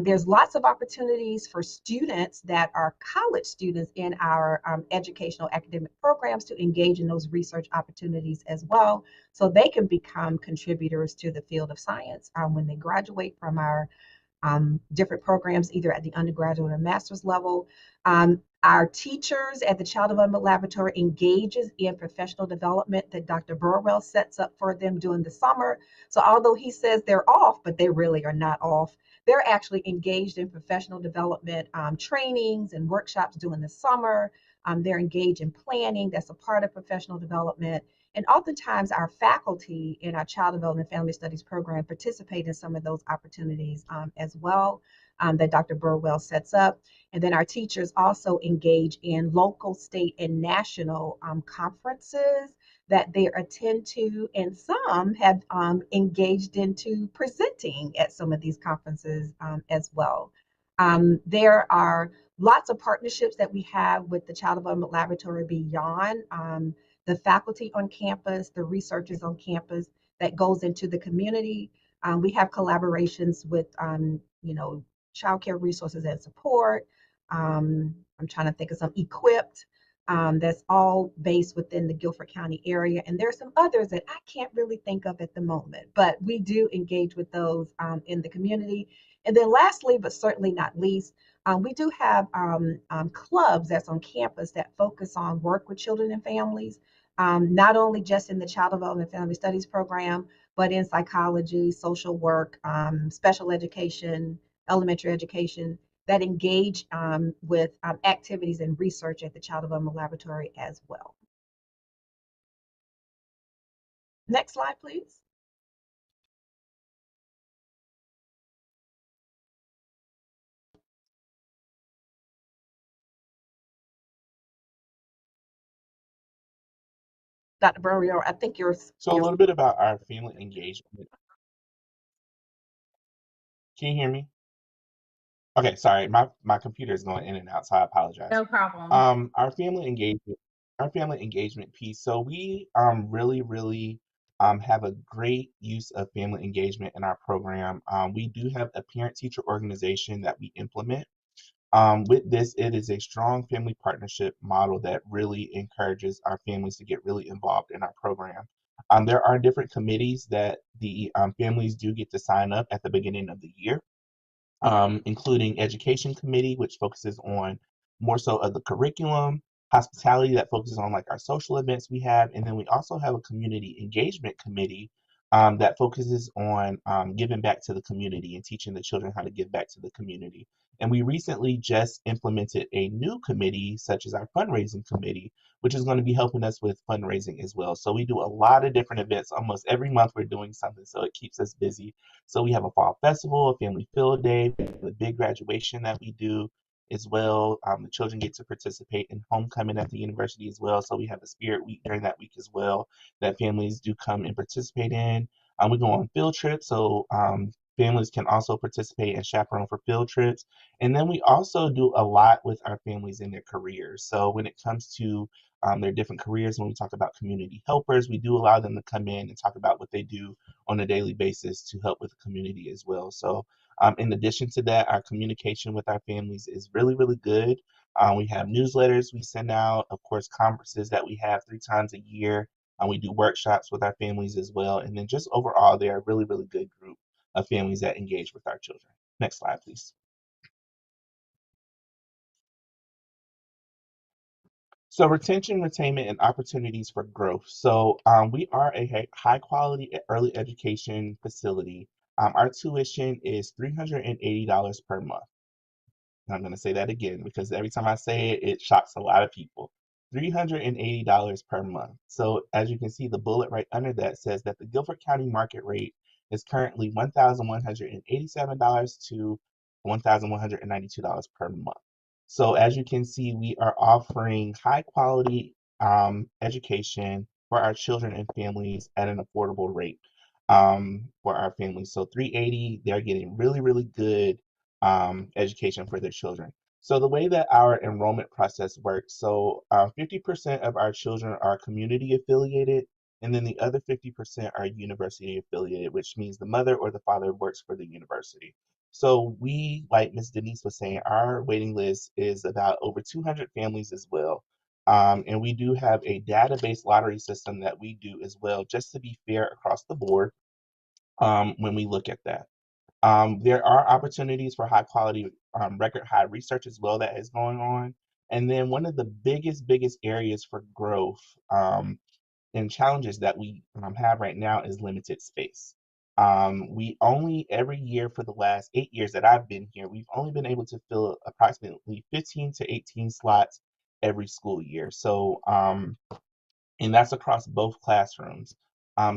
Speaker 8: There's lots of opportunities for students that are college students in our educational academic programs to engage in those research opportunities as well, so they can become contributors to the field of science when they graduate from our different programs, either at the undergraduate or master's level. Our teachers at the Child Development Laboratory engages in professional development that Dr. Burwell sets up for them during the summer. So although he says they're off, but they really are not off. They're actually engaged in professional development trainings and workshops during the summer. They're engaged in planning. That's a part of professional development. And oftentimes our faculty in our Child Development and Family Studies program participate in some of those opportunities as well that Dr. Burwell sets up. And then our teachers also engage in local, state, and national conferences that they attend to, and some have engaged into presenting at some of these conferences as well. There are lots of partnerships that we have with the Child Development Laboratory beyond the faculty on campus, the researchers on campus that goes into the community. We have collaborations with, child care resources and support. I'm trying to think of some Equipped. That's all based within the Guilford County area. And there's some others that I can't really think of at the moment, but we do engage with those in the community. And then lastly, but certainly not least, we do have clubs that's on campus that focus on work with children and families, not only just in the Child Development and Family Studies program, but in psychology, social work, special education, elementary education, that engage with activities and research at the Child Development Laboratory as well. Next slide, please. Dr. Burwell, I think you're.
Speaker 7: So a little bit about our family engagement. Can you hear me? Okay, sorry, my computer is going in and out, so I apologize.
Speaker 1: No problem.
Speaker 7: Our family engagement piece. So we really have a great use of family engagement in our program. We do have a parent-teacher organization that we implement. With this, it is a strong family partnership model that really encourages our families to get really involved in our program. There are different committees that the families do get to sign up at the beginning of the year, including Education Committee, which focuses on more so of the curriculum, Hospitality that focuses on like our social events we have, and then we also have a Community Engagement Committee that focuses on giving back to the community and teaching the children how to give back to the community. And we recently just implemented a new committee, such as our fundraising committee, which is going to be helping us with fundraising as well. So we do a lot of different events. Almost every month we're doing something, so it keeps us busy. So we have a fall festival, a family field day, a big graduation that we do as well. The children get to participate in homecoming at the university as well. So we have a spirit week during that week as well that families do come and participate in. We go on field trips, so families can also participate and chaperone for field trips. And then we also do a lot with our families in their careers. So when it comes to their different careers, when we talk about community helpers, we do allow them to come in and talk about what they do on a daily basis to help with the community as well. So in addition to that, our communication with our families is really, really good. We have newsletters we send out, of course, conferences that we have 3 times a year. We do workshops with our families as well. And then just overall, they're a really, really good group of families that engage with our children. Next slide, please. So retention, retainment, and opportunities for growth. So we are a high quality early education facility. Our tuition is $380 per month. And I'm going to say that again because every time I say it, it shocks a lot of people. $380 per month. So as you can see, the bullet right under that says that the Guilford County market rate is currently $1,187 to $1,192 per month. So as you can see, we are offering high quality education for our children and families at an affordable rate for our families. So $380, they're getting really, really good education for their children. So the way that our enrollment process works, so 50% of our children are community affiliated, and then the other 50% are university affiliated, which means the mother or the father works for the university. So we, like Ms. Denise was saying, our waiting list is about over 200 families as well. And we do have a database lottery system that we do as well, just to be fair across the board when we look at that. There are opportunities for high quality record high research as well that is going on. And then one of the biggest areas for growth and challenges that we have right now is limited space. We only, every year for the last 8 years that I've been here, we've only been able to fill approximately 15 to 18 slots every school year. So, and that's across both classrooms.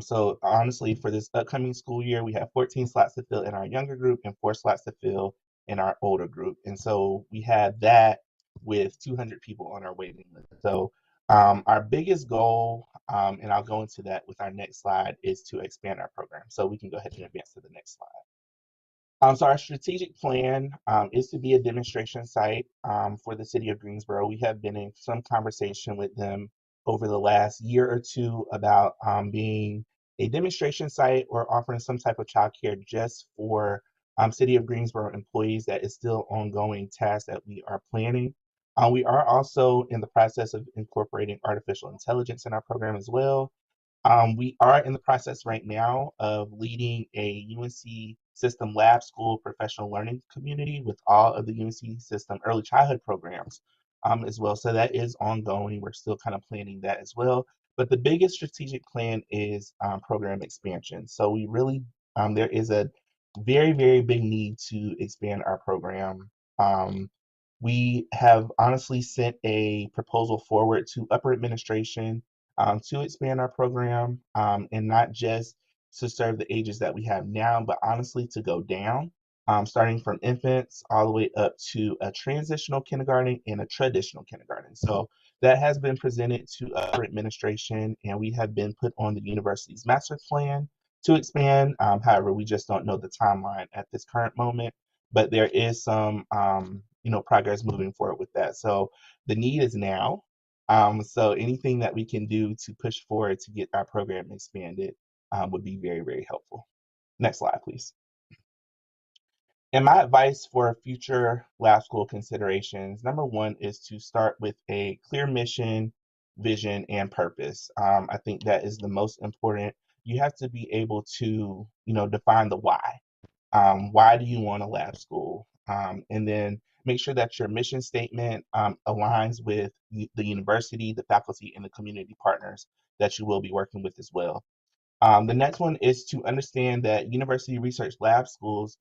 Speaker 7: So honestly, for this upcoming school year, we have 14 slots to fill in our younger group and 4 slots to fill in our older group. And so we had that with 200 people on our waiting list. So our biggest goal, and I'll go into that with our next slide, is to expand our program. So we can go ahead and advance to the next slide. So our strategic plan is to be a demonstration site for the city of Greensboro. We have been in some conversation with them over the last year or two about being a demonstration site or offering some type of childcare just for City of Greensboro employees. That is still ongoing task that we are planning. We are also in the process of incorporating artificial intelligence in our program as well. We are in the process right now of leading a UNC System Lab School professional learning community with all of the UNC System early childhood programs as well. So that is ongoing. We're still kind of planning that as well. But the biggest strategic plan is program expansion. So we really, there is a very big need to expand our program. We have honestly sent a proposal forward to upper administration to expand our program and not just to serve the ages that we have now, but honestly to go down, starting from infants all the way up to a transitional kindergarten and a traditional kindergarten. So that has been presented to upper administration, and we have been put on the university's master plan to expand. However, we just don't know the timeline at this current moment, but there is some progress moving forward with that. So the need is now. So anything that we can do to push forward to get our program expanded would be very helpful. Next slide, please. And my advice for future lab school considerations, number one is to start with a clear mission, vision, and purpose. I think that is the most important. You have to be able to, define the why. Why do you want a lab school? And then make sure that your mission statement aligns with the university, the faculty, and the community partners that you will be working with as well. The next one is to understand that university research lab schools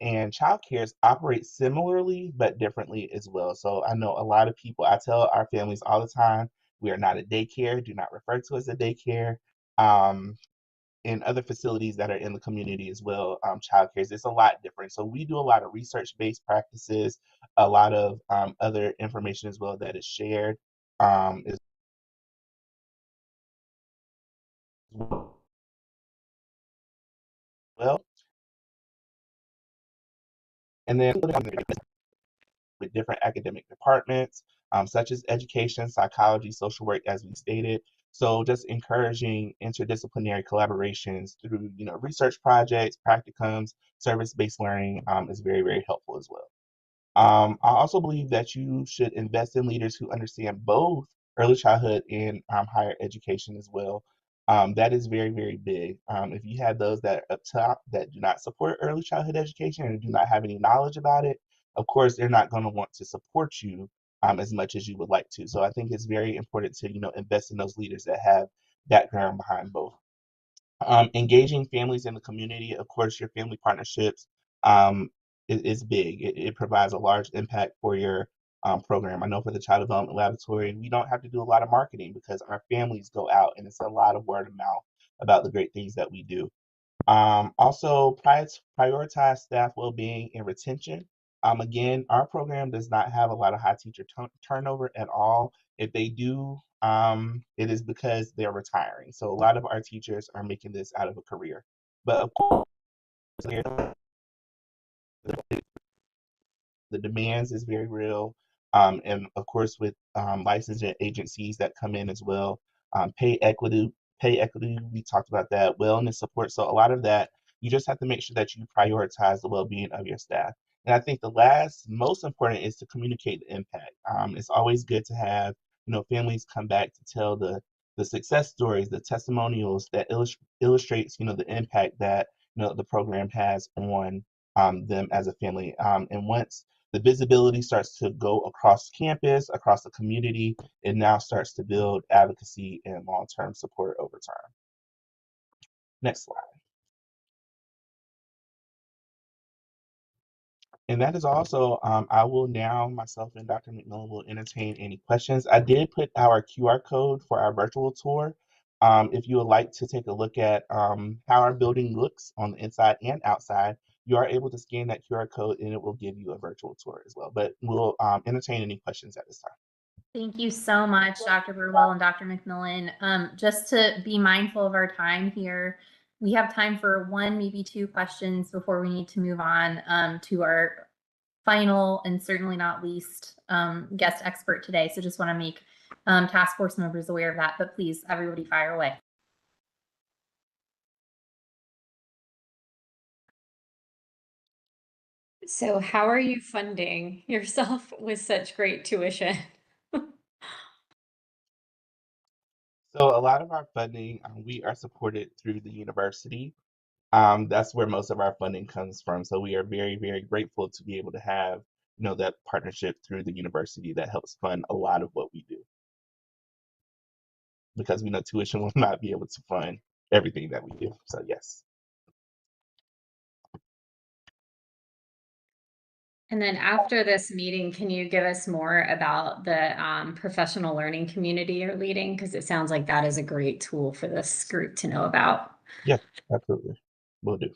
Speaker 7: and child cares operate similarly but differently as well. So I know a lot of people, I tell our families all the time, we are not a daycare, do not refer to us as a daycare. And other facilities that are in the community as well, child cares, it's a lot different. So we do a lot of research-based practices, a lot of other information as well that is shared as well. And then with different academic departments, such as education, psychology, social work, as we stated. So just encouraging interdisciplinary collaborations through, research projects, practicums, service-based learning is very, very helpful as well. I also believe that you should invest in leaders who understand both early childhood and higher education as well. That is very, very big. If you have those that are up top that do not support early childhood education and do not have any knowledge about it, of course, they're not going to want to support you as much as you would like to. So I think it's very important to, invest in those leaders that have background behind both. Engaging families in the community, of course, your family partnerships is big. It provides a large impact for your program. I know for the Child Development Laboratory, we don't have to do a lot of marketing because our families go out and it's a lot of word of mouth about the great things that we do. Also, prioritize staff well-being and retention. Again, our program does not have a lot of high teacher turnover at all. If they do, it is because they're retiring. So a lot of our teachers are making this out of a career. But of course, the demands is very real. And of course, with licensing agencies that come in as well, pay equity, we talked about that, wellness support. So a lot of that, you just have to make sure that you prioritize the well-being of your staff. And I think the last most important is to communicate the impact. It's always good to have, families come back to tell the success stories, the testimonials that illustrates, the impact that, the program has on them as a family. And once the visibility starts to go across campus, across the community, it now starts to build advocacy and long-term support over time. Next slide. And that is also, I will now, myself and Dr. McMillan will entertain any questions. I did put our QR code for our virtual tour. If you would like to take a look at how our building looks on the inside and outside, you are able to scan that QR code and it will give you a virtual tour as well. But we'll entertain any questions at this time.
Speaker 1: Thank you so much, Dr. Burwell and Dr. McMillan. Just to be mindful of our time here, we have time for one, maybe two questions before we need to move on to our final and certainly not least guest expert today. So just want to make task force members aware of that, but please, everybody fire away.
Speaker 6: So how are you funding yourself with such great tuition?
Speaker 7: So a lot of our funding, we are supported through the university. That's where most of our funding comes from. So we are very, very grateful to be able to have, that partnership through the university that helps fund a lot of what we do. Because we know tuition will not be able to fund everything that we do. So yes.
Speaker 6: And then after this meeting, can you give us more about the professional learning community you're leading? Because it sounds like that is a great tool for this group to know about.
Speaker 7: Yes, absolutely. Will do.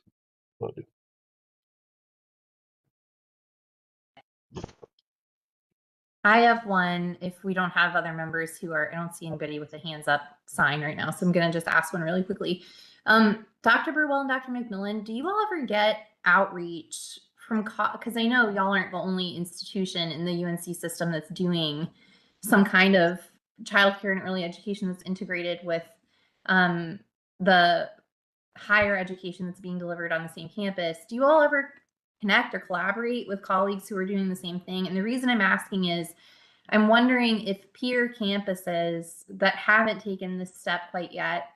Speaker 1: I have one. If we don't have other members who are, I don't see anybody with a hands up sign right now. So I'm going to just ask one really quickly. Dr. Burwell and Dr. McMillan, do you all ever get outreach from, because I know y'all aren't the only institution in the UNC system that's doing some kind of childcare and early education that's integrated with the higher education that's being delivered on the same campus. Do you all ever connect or collaborate with colleagues who are doing the same thing. And the reason I'm asking is I'm wondering if peer campuses that haven't taken this step quite yet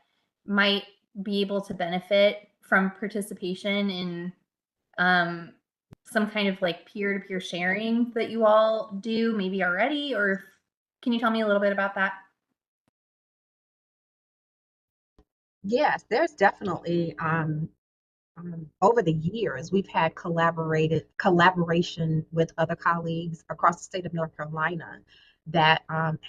Speaker 1: might be able to benefit from participation in some kind of like peer-to-peer sharing that you all do maybe already, or can you tell me a little bit about that?
Speaker 8: Yes, there's definitely over the years we've had collaboration with other colleagues across the state of North Carolina that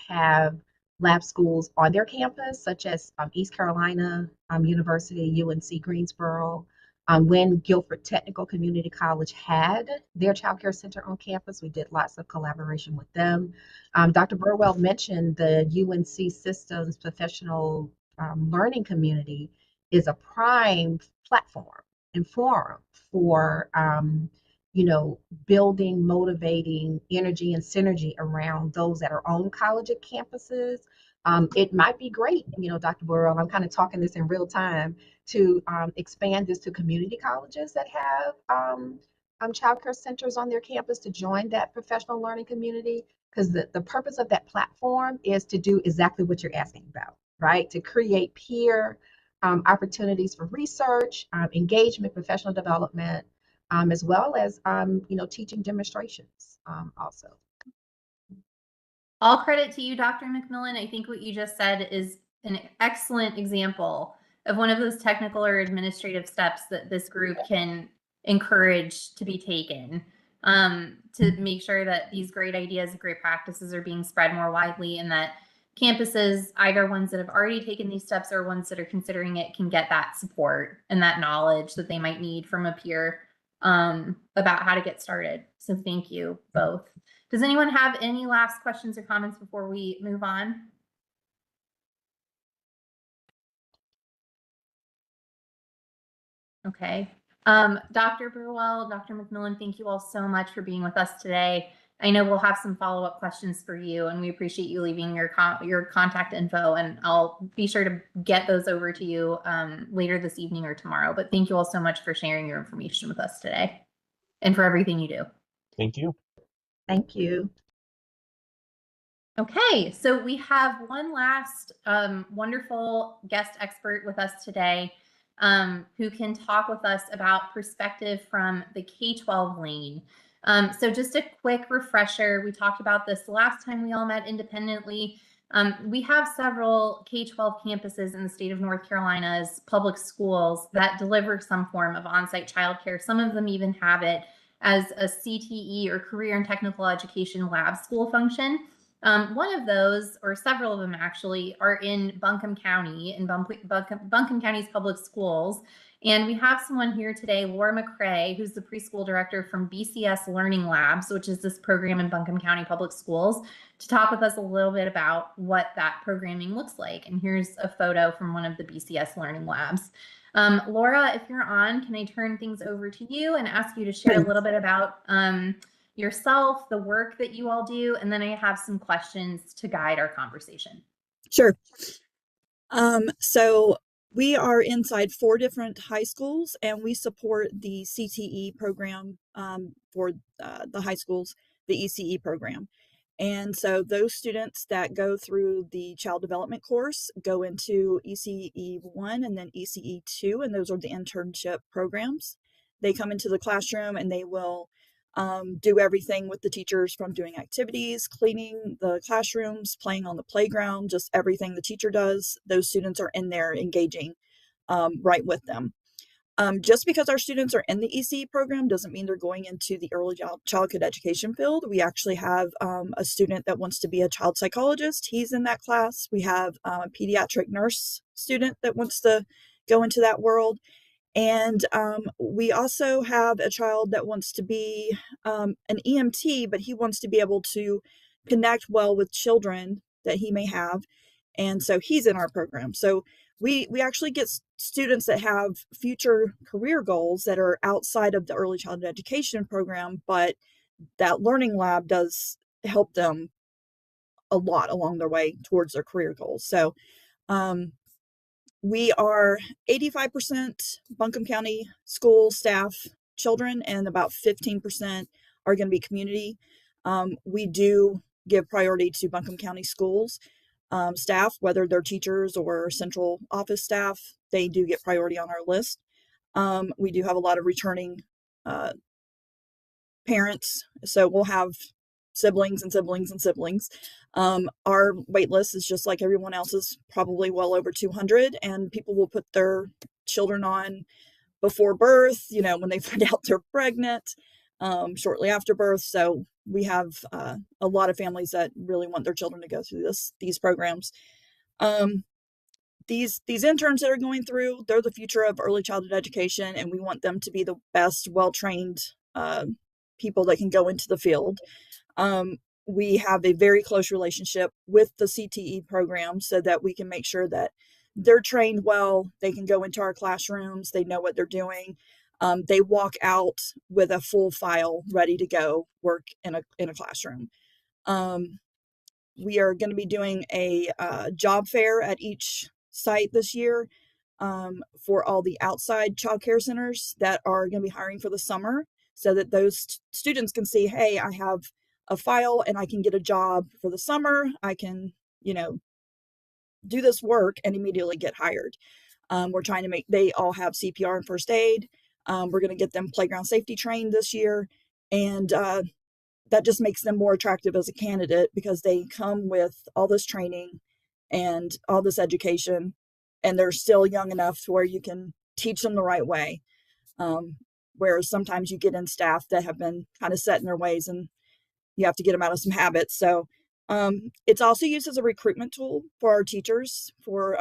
Speaker 8: have lab schools on their campus, such as East Carolina University, UNC Greensboro. When Guilford Technical Community College had their child care center on campus, we did lots of collaboration with them. Dr. Burwell mentioned the UNC Systems Professional Learning Community is a prime platform and forum for building, motivating energy and synergy around those that are on college campuses. It might be great, Dr. Burrell, I'm kind of talking this in real time, to expand this to community colleges that have child care centers on their campus to join that professional learning community, because the purpose of that platform is to do exactly what you're asking about, right? To create peer opportunities for research, engagement, professional development, as well as teaching demonstrations also.
Speaker 1: All credit to you, Dr. McMillan. I think what you just said is an excellent example of one of those technical or administrative steps that this group can encourage to be taken to make sure that these great ideas and great practices are being spread more widely, and that campuses, either ones that have already taken these steps or ones that are considering it, can get that support and that knowledge that they might need from a peer about how to get started. So thank you both. Does anyone have any last questions or comments before we move on? Okay. Dr. Burwell, Dr. McMillan, thank you all so much for being with us today. I know we'll have some follow-up questions for you, and we appreciate you leaving your contact info, and I'll be sure to get those over to you later this evening or tomorrow. But thank you all so much for sharing your information with us today and for everything you do.
Speaker 7: Thank you.
Speaker 8: Thank you.
Speaker 1: Okay, so we have one last wonderful guest expert with us today who can talk with us about perspective from the K-12 lane. So just a quick refresher, we talked about this last time we all met independently. We have several K-12 campuses in the state of North Carolina's public schools that deliver some form of on-site childcare. Some of them even have it as a CTE, or Career and Technical Education Lab School function. One of those, or several of them actually, are in Buncombe County, in Buncombe County's public schools. And we have someone here today, Laura McCrae, who's the preschool director from BCS Learning Labs, which is this program in Buncombe County Public Schools, to talk with us a little bit about what that programming looks like. And here's a photo from one of the BCS Learning Labs. Laura, if you're on, can I turn things over to you and ask you to share a little bit about yourself, the work that you all do, and then I have some questions to guide our conversation.
Speaker 2: Sure. So we are inside 4 different high schools, and we support the CTE program for the high schools, the ECE program. And so those students that go through the child development course go into ECE 1 and then ECE 2, and those are the internship programs. They come into the classroom and they will do everything with the teachers, from doing activities, cleaning the classrooms, playing on the playground, just everything the teacher does. Those students are in there engaging right with them. Just because our students are in the ECE program doesn't mean they're going into the early childhood education field. We actually have a student that wants to be a child psychologist. He's in that class. We have a pediatric nurse student that wants to go into that world. And we also have a child that wants to be an EMT, but he wants to be able to connect well with children that he may have. And so he's in our program. So we actually get students that have future career goals that are outside of the early childhood education program, but that learning lab does help them a lot along their way towards their career goals. So we are 85% Buncombe County school staff, children, and about 15% are going to be community. We do give priority to Buncombe County Schools staff, whether they're teachers or central office staff. They do get priority on our list. We do have a lot of returning parents, so we'll have siblings and siblings and siblings. Our wait list is just like everyone else's, probably well over 200, and people will put their children on before birth, when they find out they're pregnant, shortly after birth. So we have a lot of families that really want their children to go through these programs. These interns that are going through, they're the future of early childhood education, and we want them to be the best, well-trained people that can go into the field. We have a very close relationship with the CTE program so that we can make sure that they're trained well, they can go into our classrooms, they know what they're doing. They walk out with a full file ready to go work in a classroom. We are going to be doing a job fair at each site this year for all the outside child care centers that are going to be hiring for the summer, so that those students can see, hey, I have a file and I can get a job for the summer. I can, do this work and immediately get hired. We're trying to they all have CPR and first aid. We're going to get them playground safety trained this year. And that just makes them more attractive as a candidate, because they come with all this training and all this education, and they're still young enough to where you can teach them the right way. Whereas sometimes you get in staff that have been kind of set in their ways, and you have to get them out of some habits. So it's also used as a recruitment tool for our teachers, for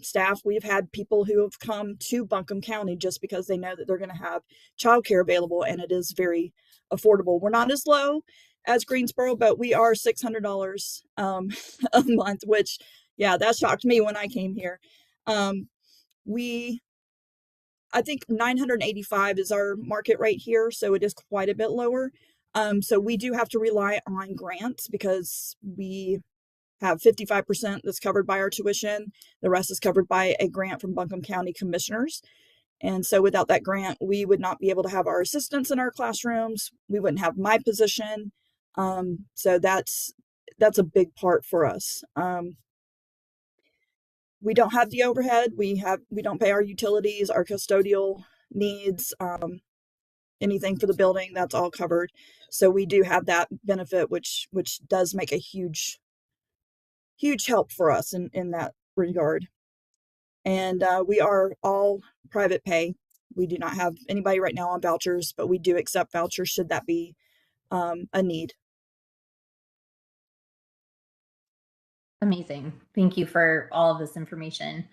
Speaker 2: staff. We've had people who have come to Buncombe County just because they know that they're going to have childcare available, and it is very affordable. We're not as low as Greensboro, but we are $600 a month, which, that shocked me when I came here. I think $985 is our market rate here, so it is quite a bit lower. So we do have to rely on grants, because we have 55% that's covered by our tuition. The rest is covered by a grant from Buncombe County Commissioners. And so without that grant, we would not be able to have our assistants in our classrooms. We wouldn't have my position. So that's a big part for us. We don't have the overhead. We don't pay our utilities, our custodial needs, anything for the building, that's all covered. So we do have that benefit, which does make a huge help for us in that regard. And we are all private pay. We do not have anybody right now on vouchers, but we do accept vouchers should that be a need.
Speaker 1: Amazing. Thank you for all of this information.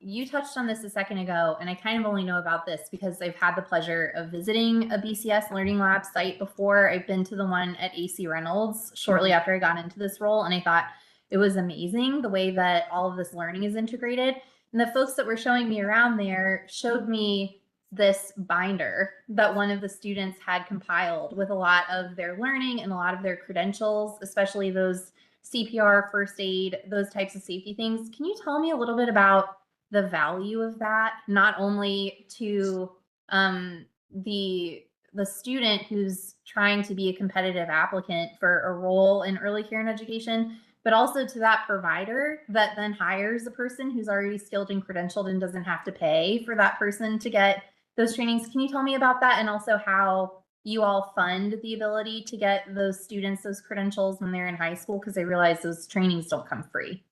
Speaker 1: You touched on this a second ago, and I kind of only know about this because I've had the pleasure of visiting a BCS Learning Lab site before. I've been to the one at AC Reynolds shortly after I got into this role, and I thought it was amazing the way that all of this learning is integrated. And the folks that were showing me around there showed me this binder that one of the students had compiled with a lot of their learning and a lot of their credentials, especially those CPR, first aid, those types of safety things. Can you tell me a little bit about the value of that, not only to the student who's trying to be a competitive applicant for a role in early care and education, but also to that provider that then hires a person who's already skilled and credentialed and doesn't have to pay for that person to get those trainings? Can you tell me about that, and also how you all fund the ability to get those students those credentials when they're in high school? Because I realize those trainings don't come free.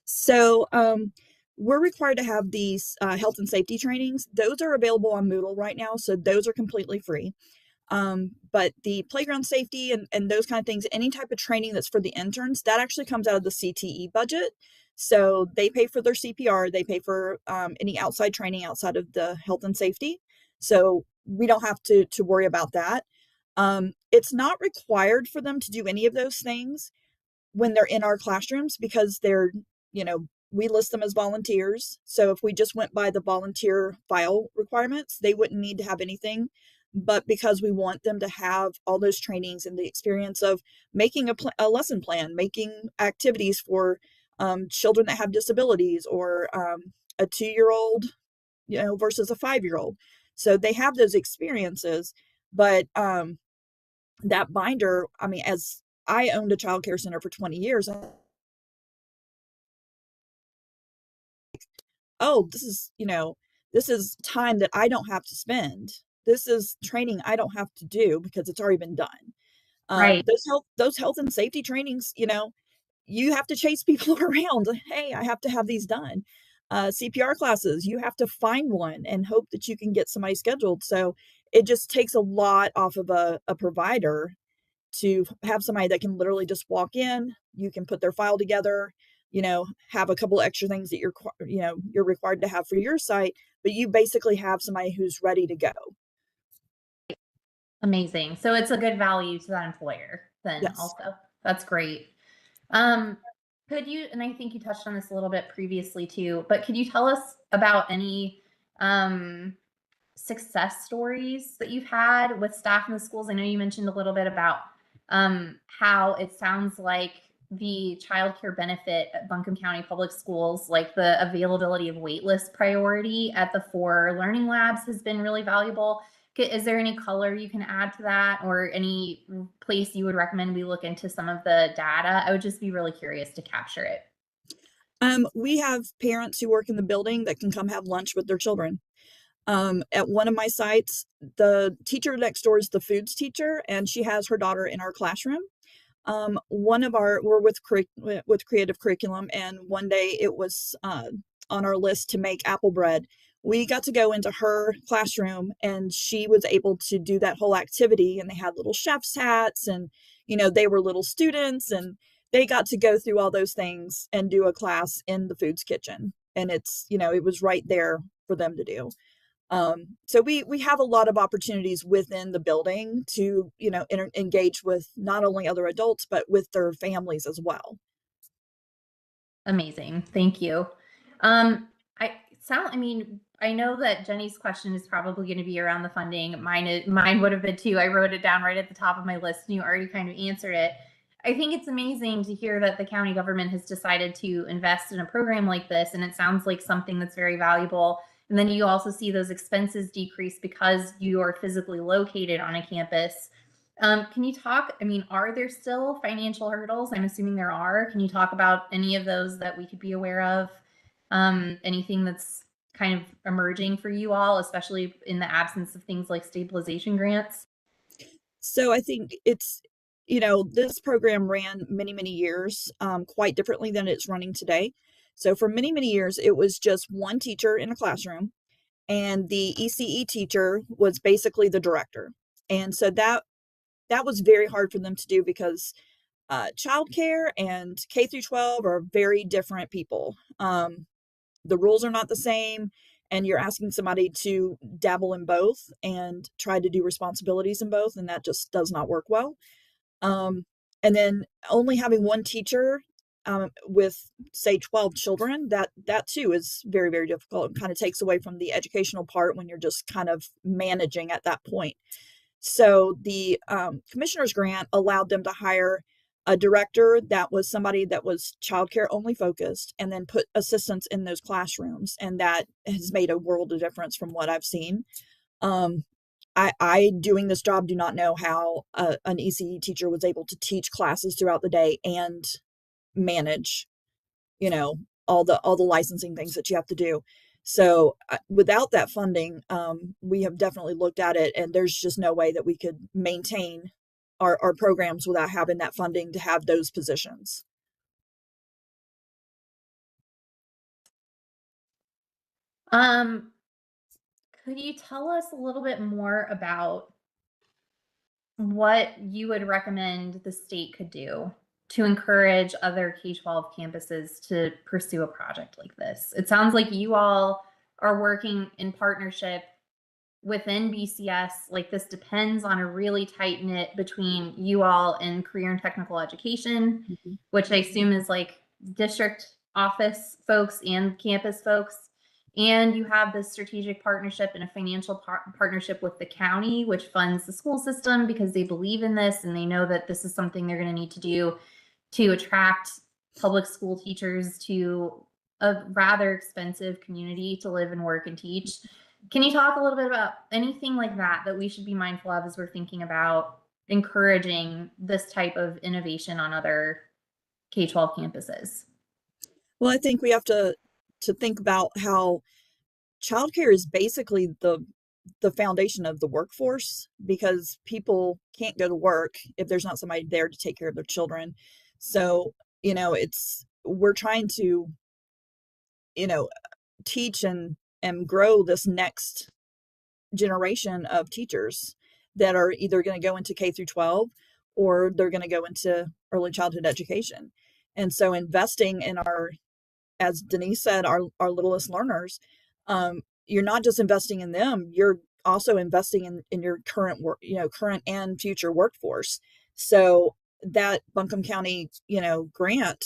Speaker 2: So we're required to have these health and safety trainings. Those are available on Moodle right now, so those are completely free. But the playground safety and those kind of things, any type of training that's for the interns, that actually comes out of the CTE budget. So they pay for their CPR, they pay for any outside training outside of the health and safety. So we don't have to worry about that. It's not required for them to do any of those things when they're in our classrooms, because they're, we list them as volunteers. So if we just went by the volunteer file requirements, they wouldn't need to have anything. But because we want them to have all those trainings and the experience of making a lesson plan, making activities for children that have disabilities, or a 2-year-old you know, versus a 5-year-old. So they have those experiences, but that binder, I mean, as I owned a child care center for 20 years, oh, this is, you know, this is time that I don't have to spend. This is training I don't have to do because it's already been done.
Speaker 1: Right.
Speaker 2: Those health and safety trainings, you know, you have to chase people around. Hey, I have to have these done. CPR classes, you have to find one and hope that you can get somebody scheduled. So it just takes a lot off of a provider to have somebody that can literally just walk in. You can put their file together, you know, have a couple extra things that you're required to have for your site, but you basically have somebody who's ready to go.
Speaker 1: Amazing. So it's a good value to that employer then
Speaker 2: Yes.
Speaker 1: also. That's great. Could you, and I think you touched on this a little bit previously too, but could you tell us about any success stories that you've had with staff in the schools? I know you mentioned a little bit about how it sounds like the child care benefit at Buncombe County Public Schools, like the availability of waitlist priority at the 4 learning labs has been really valuable. Is there any color you can add to that, or any place you would recommend we look into some of the data? I would just be really curious to capture it.
Speaker 2: We have parents who work in the building that can come have lunch with their children. At one of my sites, the teacher next door is the foods teacher, and she has her daughter in our classroom. We're with Creative Curriculum, and one day it was on our list to make apple bread. We got to go into her classroom, and she was able to do that whole activity, and they had little chef's hats, and, you know, they were little students, and they got to go through all those things and do a class in the foods kitchen. And it's, you know, it was right there for them to do. So we have a lot of opportunities within the building to, you know, engage with not only other adults, but with their families as well.
Speaker 1: Amazing. Thank you. I mean, I know that Jenny's question is probably going to be around the funding. Mine would have been too. I wrote it down right at the top of my list, and you already kind of answered it. I think it's amazing to hear that the county government has decided to invest in a program like this, and it sounds like something that's very valuable. And then you also see those expenses decrease because you are physically located on a campus. Can you talk, I mean, are there still financial hurdles? I'm assuming there are. Can you talk about any of those that we could be aware of? Anything that's kind of emerging for you all, especially in the absence of things like stabilization grants?
Speaker 2: So I think it's, you know, this program ran many, many years, quite differently than it's running today. So for many, many years, it was just one teacher in a classroom, and the ECE teacher was basically the director. And so that was very hard for them to do because childcare and K through 12 are very different people. The rules are not the same, and you're asking somebody to dabble in both and try to do responsibilities in both, and that just does not work well. And then only having one teacher with, say, 12 children, that too is very, very difficult. It kind of takes away from the educational part when you're just kind of managing at that point. So the commissioner's grant allowed them to hire a director that was somebody that was childcare only focused, and then put assistants in those classrooms. And that has made a world of difference from what I've seen. I doing this job do not know how an ECE teacher was able to teach classes throughout the day and manage, you know, all the licensing things that you have to do. So without that funding, we have definitely looked at it, and there's just no way that we could maintain our programs without having that funding to have those positions.
Speaker 1: Could you tell us a little bit more about what you would recommend the state could do to encourage other K-12 campuses to pursue a project like this? It sounds like you all are working in partnership within BCS. Like, this depends on a really tight knit between you all and career and technical education, which I assume is like district office folks and campus folks. And you have this strategic partnership and a financial partnership with the county, which funds the school system because they believe in this and they know that this is something they're going to need to do to attract public school teachers to a rather expensive community to live and work and teach. Can you talk a little bit about anything like that that we should be mindful of as we're thinking about encouraging this type of innovation on other K-12 campuses?
Speaker 2: Well, I think we have to think about how childcare is basically the foundation of the workforce, because people can't go to work if there's not somebody there to take care of their children. So, we're trying to, teach and grow this next generation of teachers that are either going to go into K through 12 or they're going to go into early childhood education. And so investing in as Denise said, our littlest learners, you're not just investing in them, you're also investing in your current work, current and future workforce. So that Buncombe County, grant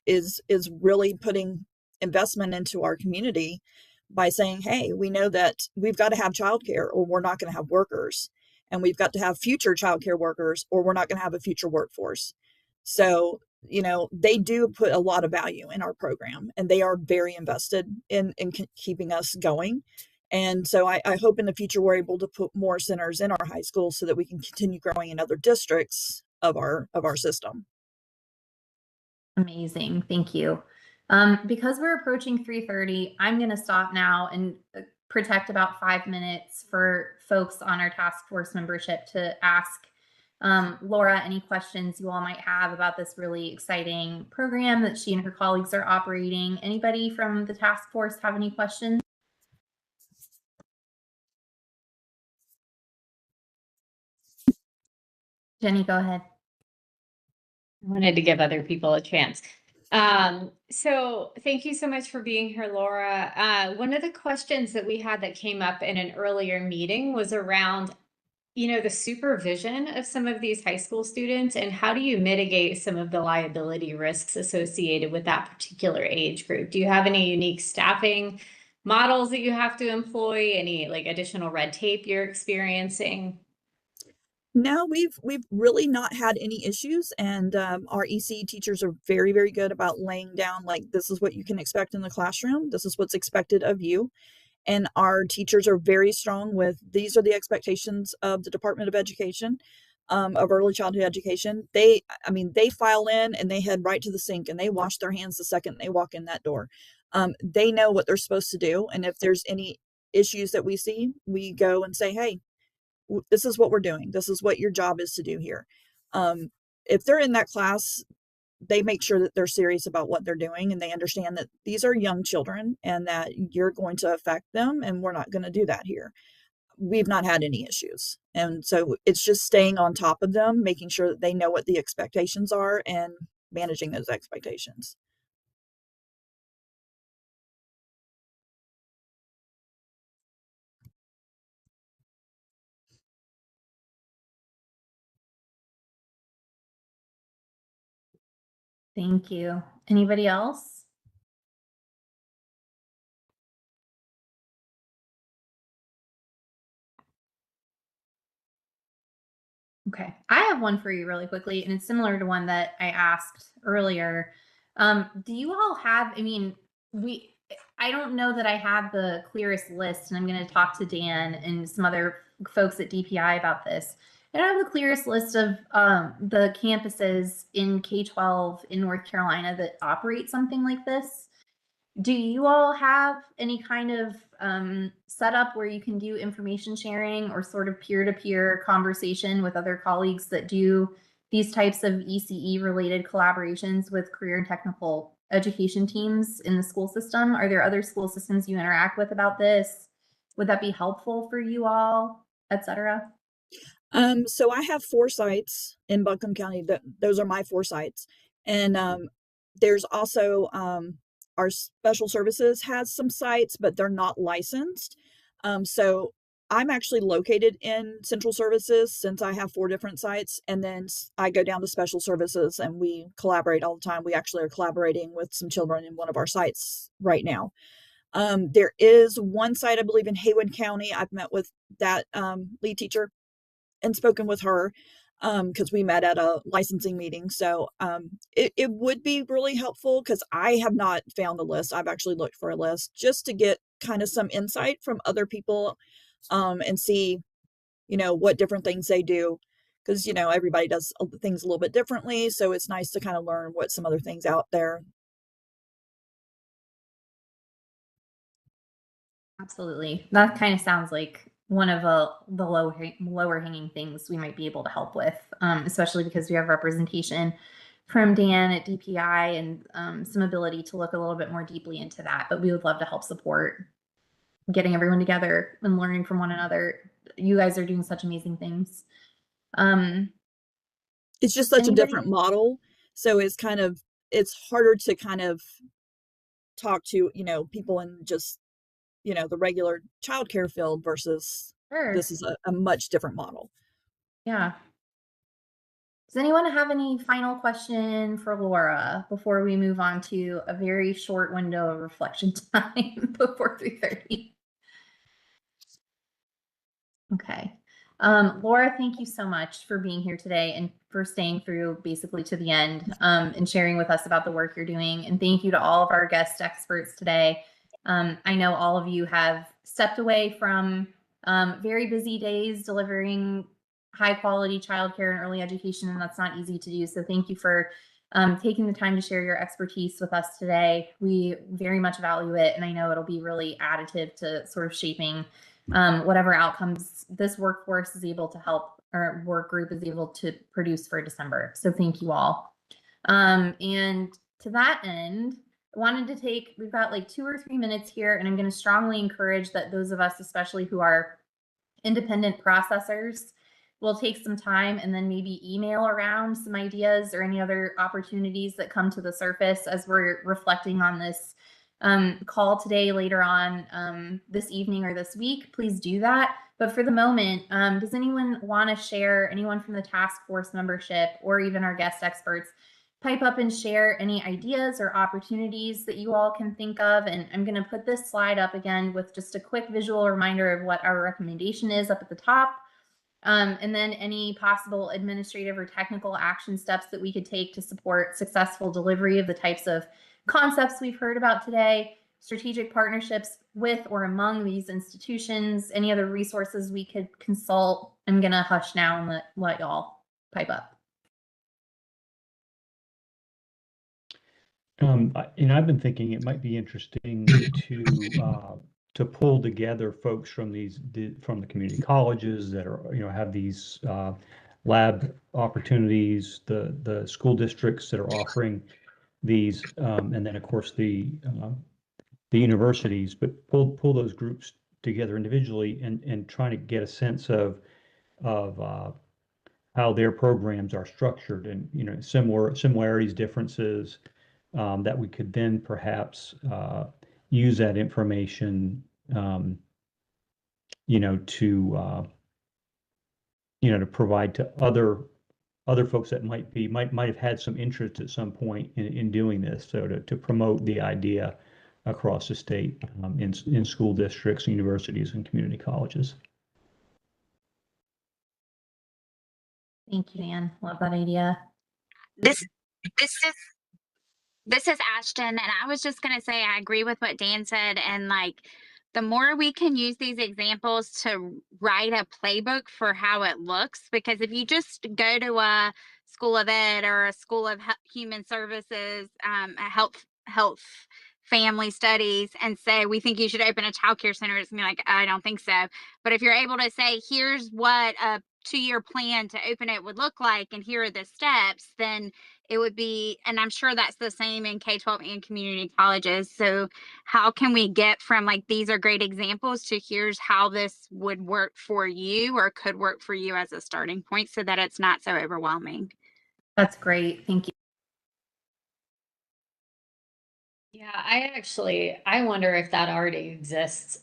Speaker 2: is really putting investment into our community by saying, hey, we know that we've got to have childcare or we're not going to have workers. And we've got to have future childcare workers or we're not going to have a future workforce. So, they do put a lot of value in our program, and they are very invested in keeping us going. And so I hope in the future we're able to put more centers in our high schools so that we can continue growing in other districts of our system.
Speaker 1: Amazing. Thank you. Because we're approaching 3:30, I'm going to stop now and protect about 5 minutes for folks on our task force membership to ask Laura any questions you all might have about this really exciting program that she and her colleagues are operating. Anybody from the task force have any questions? Jenny, go ahead.
Speaker 6: I wanted to give other people a chance. So thank you so much for being here, Laura. One of the questions that we had that came up in an earlier meeting was around, the supervision of some of these high school students, and how do you mitigate some of the liability risks associated with that particular age group? Do you have any unique staffing models that you have to employ? Any additional red tape you're experiencing?
Speaker 2: No, we've really not had any issues, and our ECE teachers are very, very good about laying down, this is what you can expect in the classroom. This is what's expected of you. And our teachers are very strong with, these are the expectations of the Department of Education, of early childhood education. They file in and they head right to the sink and they wash their hands the second they walk in that door. They know what they're supposed to do. And if there's any issues that we see, we go and say, hey, this is what we're doing. This is what your job is to do here. If they're in that class, they make sure that they're serious about what they're doing and they understand that these are young children and that you're going to affect them, and we're not going to do that here. We've not had any issues. And so it's just staying on top of them, making sure that they know what the expectations are and managing those expectations.
Speaker 1: Thank you. Anybody else? Okay, I have one for you really quickly, and it's similar to one that I asked earlier. Do you all have, I don't know that I have the clearest list, and I'm going to talk to Dan and some other folks at DPI about this. I don't have the clearest list of the campuses in K-12 in North Carolina that operate something like this. Do you all have any kind of setup where you can do information sharing or sort of peer-to-peer conversation with other colleagues that do these types of ECE related collaborations with career and technical education teams in the school system? Are there other school systems you interact with about this? Would that be helpful for you all, et cetera?
Speaker 2: So I have 4 sites in Buncombe County. Those are my 4 sites. And there's also our special services has some sites, but they're not licensed. So I'm actually located in central services since I have 4 different sites. And then I go down to special services and we collaborate all the time. We actually are collaborating with some children in one of our sites right now. There is one site, I believe, in Haywood County. I've met with that lead teacher and spoken with her. because we met at a licensing meeting. So it would be really helpful because I have not found a list. I've actually looked for a list just to get kind of some insight from other people and see, what different things they do. Because, everybody does things a little bit differently. So it's nice to kind of learn what some other things out there.
Speaker 1: Absolutely. That kind of sounds like one of the lower hanging things we might be able to help with, especially because we have representation from Dan at DPI and some ability to look a little bit more deeply into that. But we would love to help support getting everyone together and learning from one another. You guys are doing such amazing things.
Speaker 2: It's just such a different model. So it's harder to kind of talk to, people in just, the regular childcare field versus this is a much different model.
Speaker 1: Yeah. Does anyone have any final question for Laura before we move on to a very short window of reflection time before 3:30? Okay. Laura, thank you so much for being here today and for staying through basically to the end and sharing with us about the work you're doing. And thank you to all of our guest experts today. I know all of you have stepped away from very busy days delivering high quality childcare and early education, and that's not easy to do. So thank you for taking the time to share your expertise with us today. We very much value it, and I know it'll be really additive to sort of shaping whatever outcomes this workforce is able to help, or work group is able to produce for December. So thank you all. And to that end, we've got like 2 or 3 minutes here, and I'm going to strongly encourage that those of us, especially who are independent processors, will take some time and then maybe email around some ideas or any other opportunities that come to the surface as we're reflecting on this call today, later on this evening or this week. Please do that. But for the moment, does anyone want to share, anyone from the task force membership or even our guest experts, pipe up and share any ideas or opportunities that you all can think of? And I'm going to put this slide up again with just a quick visual reminder of what our recommendation is up at the top. And then any possible administrative or technical action steps that we could take to support successful delivery of the types of concepts we've heard about today, strategic partnerships with or among these institutions, any other resources we could consult. I'm going to hush now and let y'all pipe up.
Speaker 5: I've been thinking it might be interesting to pull together folks from from the community colleges that are, have these lab opportunities, the school districts that are offering these, and then of course the universities, but pull those groups together individually and trying to get a sense of how their programs are structured and similarities, differences, that we could then perhaps use that information, to provide to other folks that might have had some interest at some point in doing this. So to promote the idea across the state in school districts, universities, and community colleges.
Speaker 1: Thank you, Dan. Love that idea.
Speaker 9: This is Ashton, and I was just going to say I agree with what Dan said, and like the more we can use these examples to write a playbook for how it looks, because if you just go to a school of ed or a school of human services, health family studies, and say we think you should open a child care center, it's gonna be like, I don't think so. But if you're able to say, here's what a 2-year plan to open it would look like, and here are the steps, then it would be, and I'm sure that's the same in K-12 and community colleges. So how can we get from like, these are great examples, to here's how this would work for you or could work for you as a starting point, so that it's not so overwhelming?
Speaker 1: That's great. Thank you.
Speaker 6: Yeah, I wonder if that already exists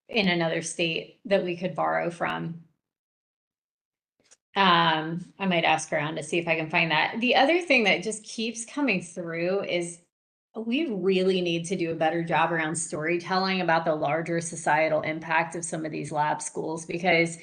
Speaker 6: in another state that we could borrow from. I might ask around to see if I can find that. The other thing that just keeps coming through is we really need to do a better job around storytelling about the larger societal impact of some of these lab schools, because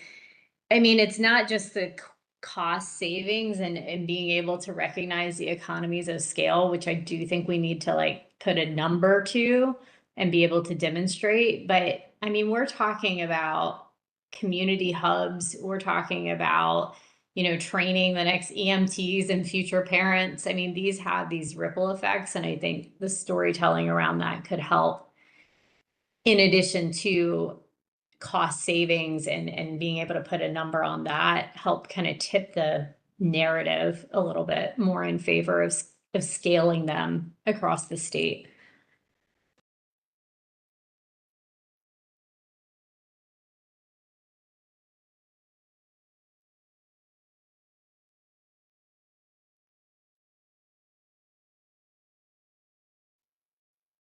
Speaker 6: I mean, it's not just the cost savings and being able to recognize the economies of scale, which I do think we need to like put a number to and be able to demonstrate. But I mean, we're talking about community hubs. We're talking about, you know, training the next EMTs and future parents. I mean, these have these ripple effects. And I think the storytelling around that could help, in addition to cost savings and being able to put a number on that, help kind of tip the narrative a little bit more in favor of scaling them across the state.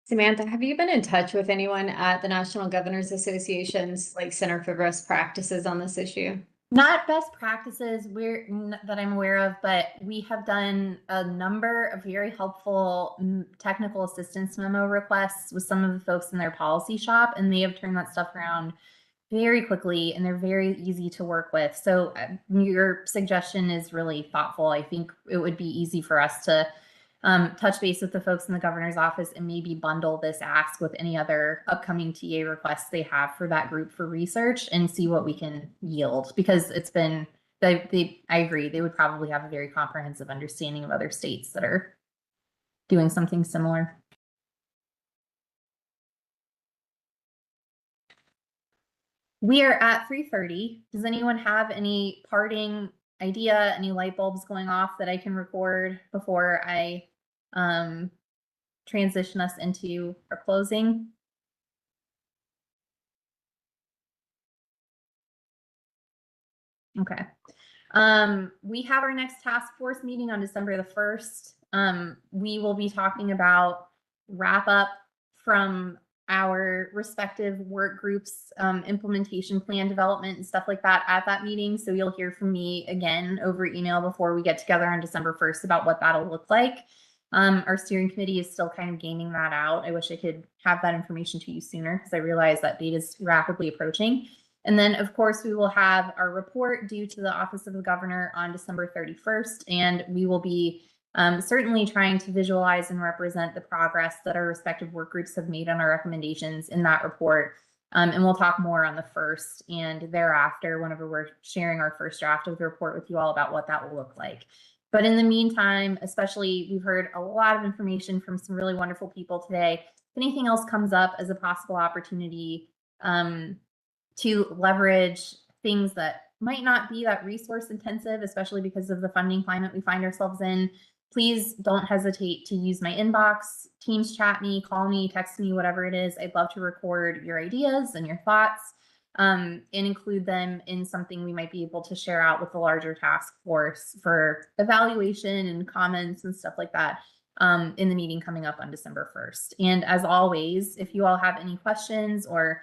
Speaker 6: Samantha, have you been in touch with anyone at the National Governors Association's like Center for Best Practices on this issue?
Speaker 1: Not best practices that I'm aware of, but we have done a number of very helpful technical assistance memo requests with some of the folks in their policy shop, and they have turned that stuff around very quickly, and they're very easy to work with. So your suggestion is really thoughtful. I think it would be easy for us to touch base with the folks in the governor's office and maybe bundle this ask with any other upcoming TA requests they have for that group for research and see what we can yield, because it's been, I agree, they would probably have a very comprehensive understanding of other states that are doing something similar. We are at 3:30. Does anyone have any parting idea, any light bulbs going off that I can record before I transition us into our closing? Okay. We have our next task force meeting on December the 1st. We will be talking about wrap up from our respective work groups, implementation plan development and stuff like that at that meeting. So you'll hear from me again over email before we get together on December 1st about what that'll look like. Our steering committee is still kind of gaming that out. I wish I could have that information to you sooner, because I realize that date is rapidly approaching. And then, of course, we will have our report due to the Office of the Governor on December 31st, and we will be certainly trying to visualize and represent the progress that our respective work groups have made on our recommendations in that report. And we'll talk more on the 1st and thereafter whenever we're sharing our first draft of the report with you all about what that will look like. But in the meantime, especially, we've heard a lot of information from some really wonderful people today. If anything else comes up as a possible opportunity to leverage things that might not be that resource intensive, especially because of the funding climate we find ourselves in, please don't hesitate to use my inbox, Teams chat me, call me, text me, whatever it is. I'd love to record your ideas and your thoughts and include them in something we might be able to share out with the larger task force for evaluation and comments and stuff like that in the meeting coming up on December 1st. And as always, if you all have any questions or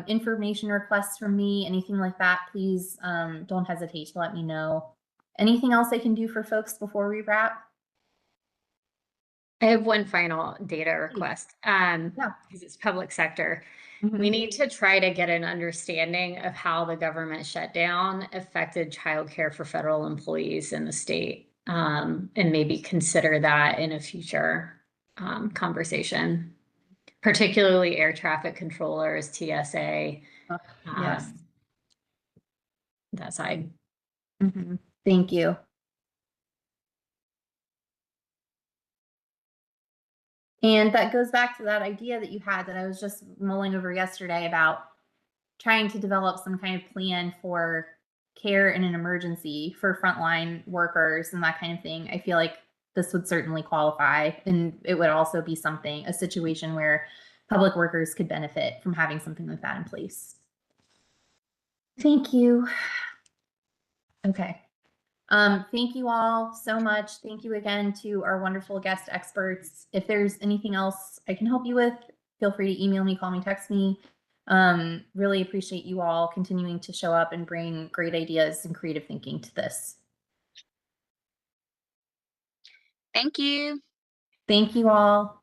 Speaker 1: information requests from me, anything like that, please don't hesitate to let me know. Anything else I can do for folks before we wrap?
Speaker 6: I have one final data request because it's public sector. We need to try to get an understanding of how the government shutdown affected childcare for federal employees in the state, and maybe consider that in a future conversation, particularly air traffic controllers, TSA,
Speaker 1: Yes.
Speaker 6: that side.
Speaker 1: Thank you. And that goes back to that idea that you had that I was just mulling over yesterday about trying to develop some kind of plan for care in an emergency for frontline workers and that kind of thing. I feel like this would certainly qualify, and it would also be a situation where public workers could benefit from having something like that in place. Thank you. Okay. Thank you all so much. Thank you again to our wonderful guest experts. If there's anything else I can help you with, feel free to email me, call me, text me. Really appreciate you all continuing to show up and bring great ideas and creative thinking to this.
Speaker 9: Thank you.
Speaker 1: Thank you all.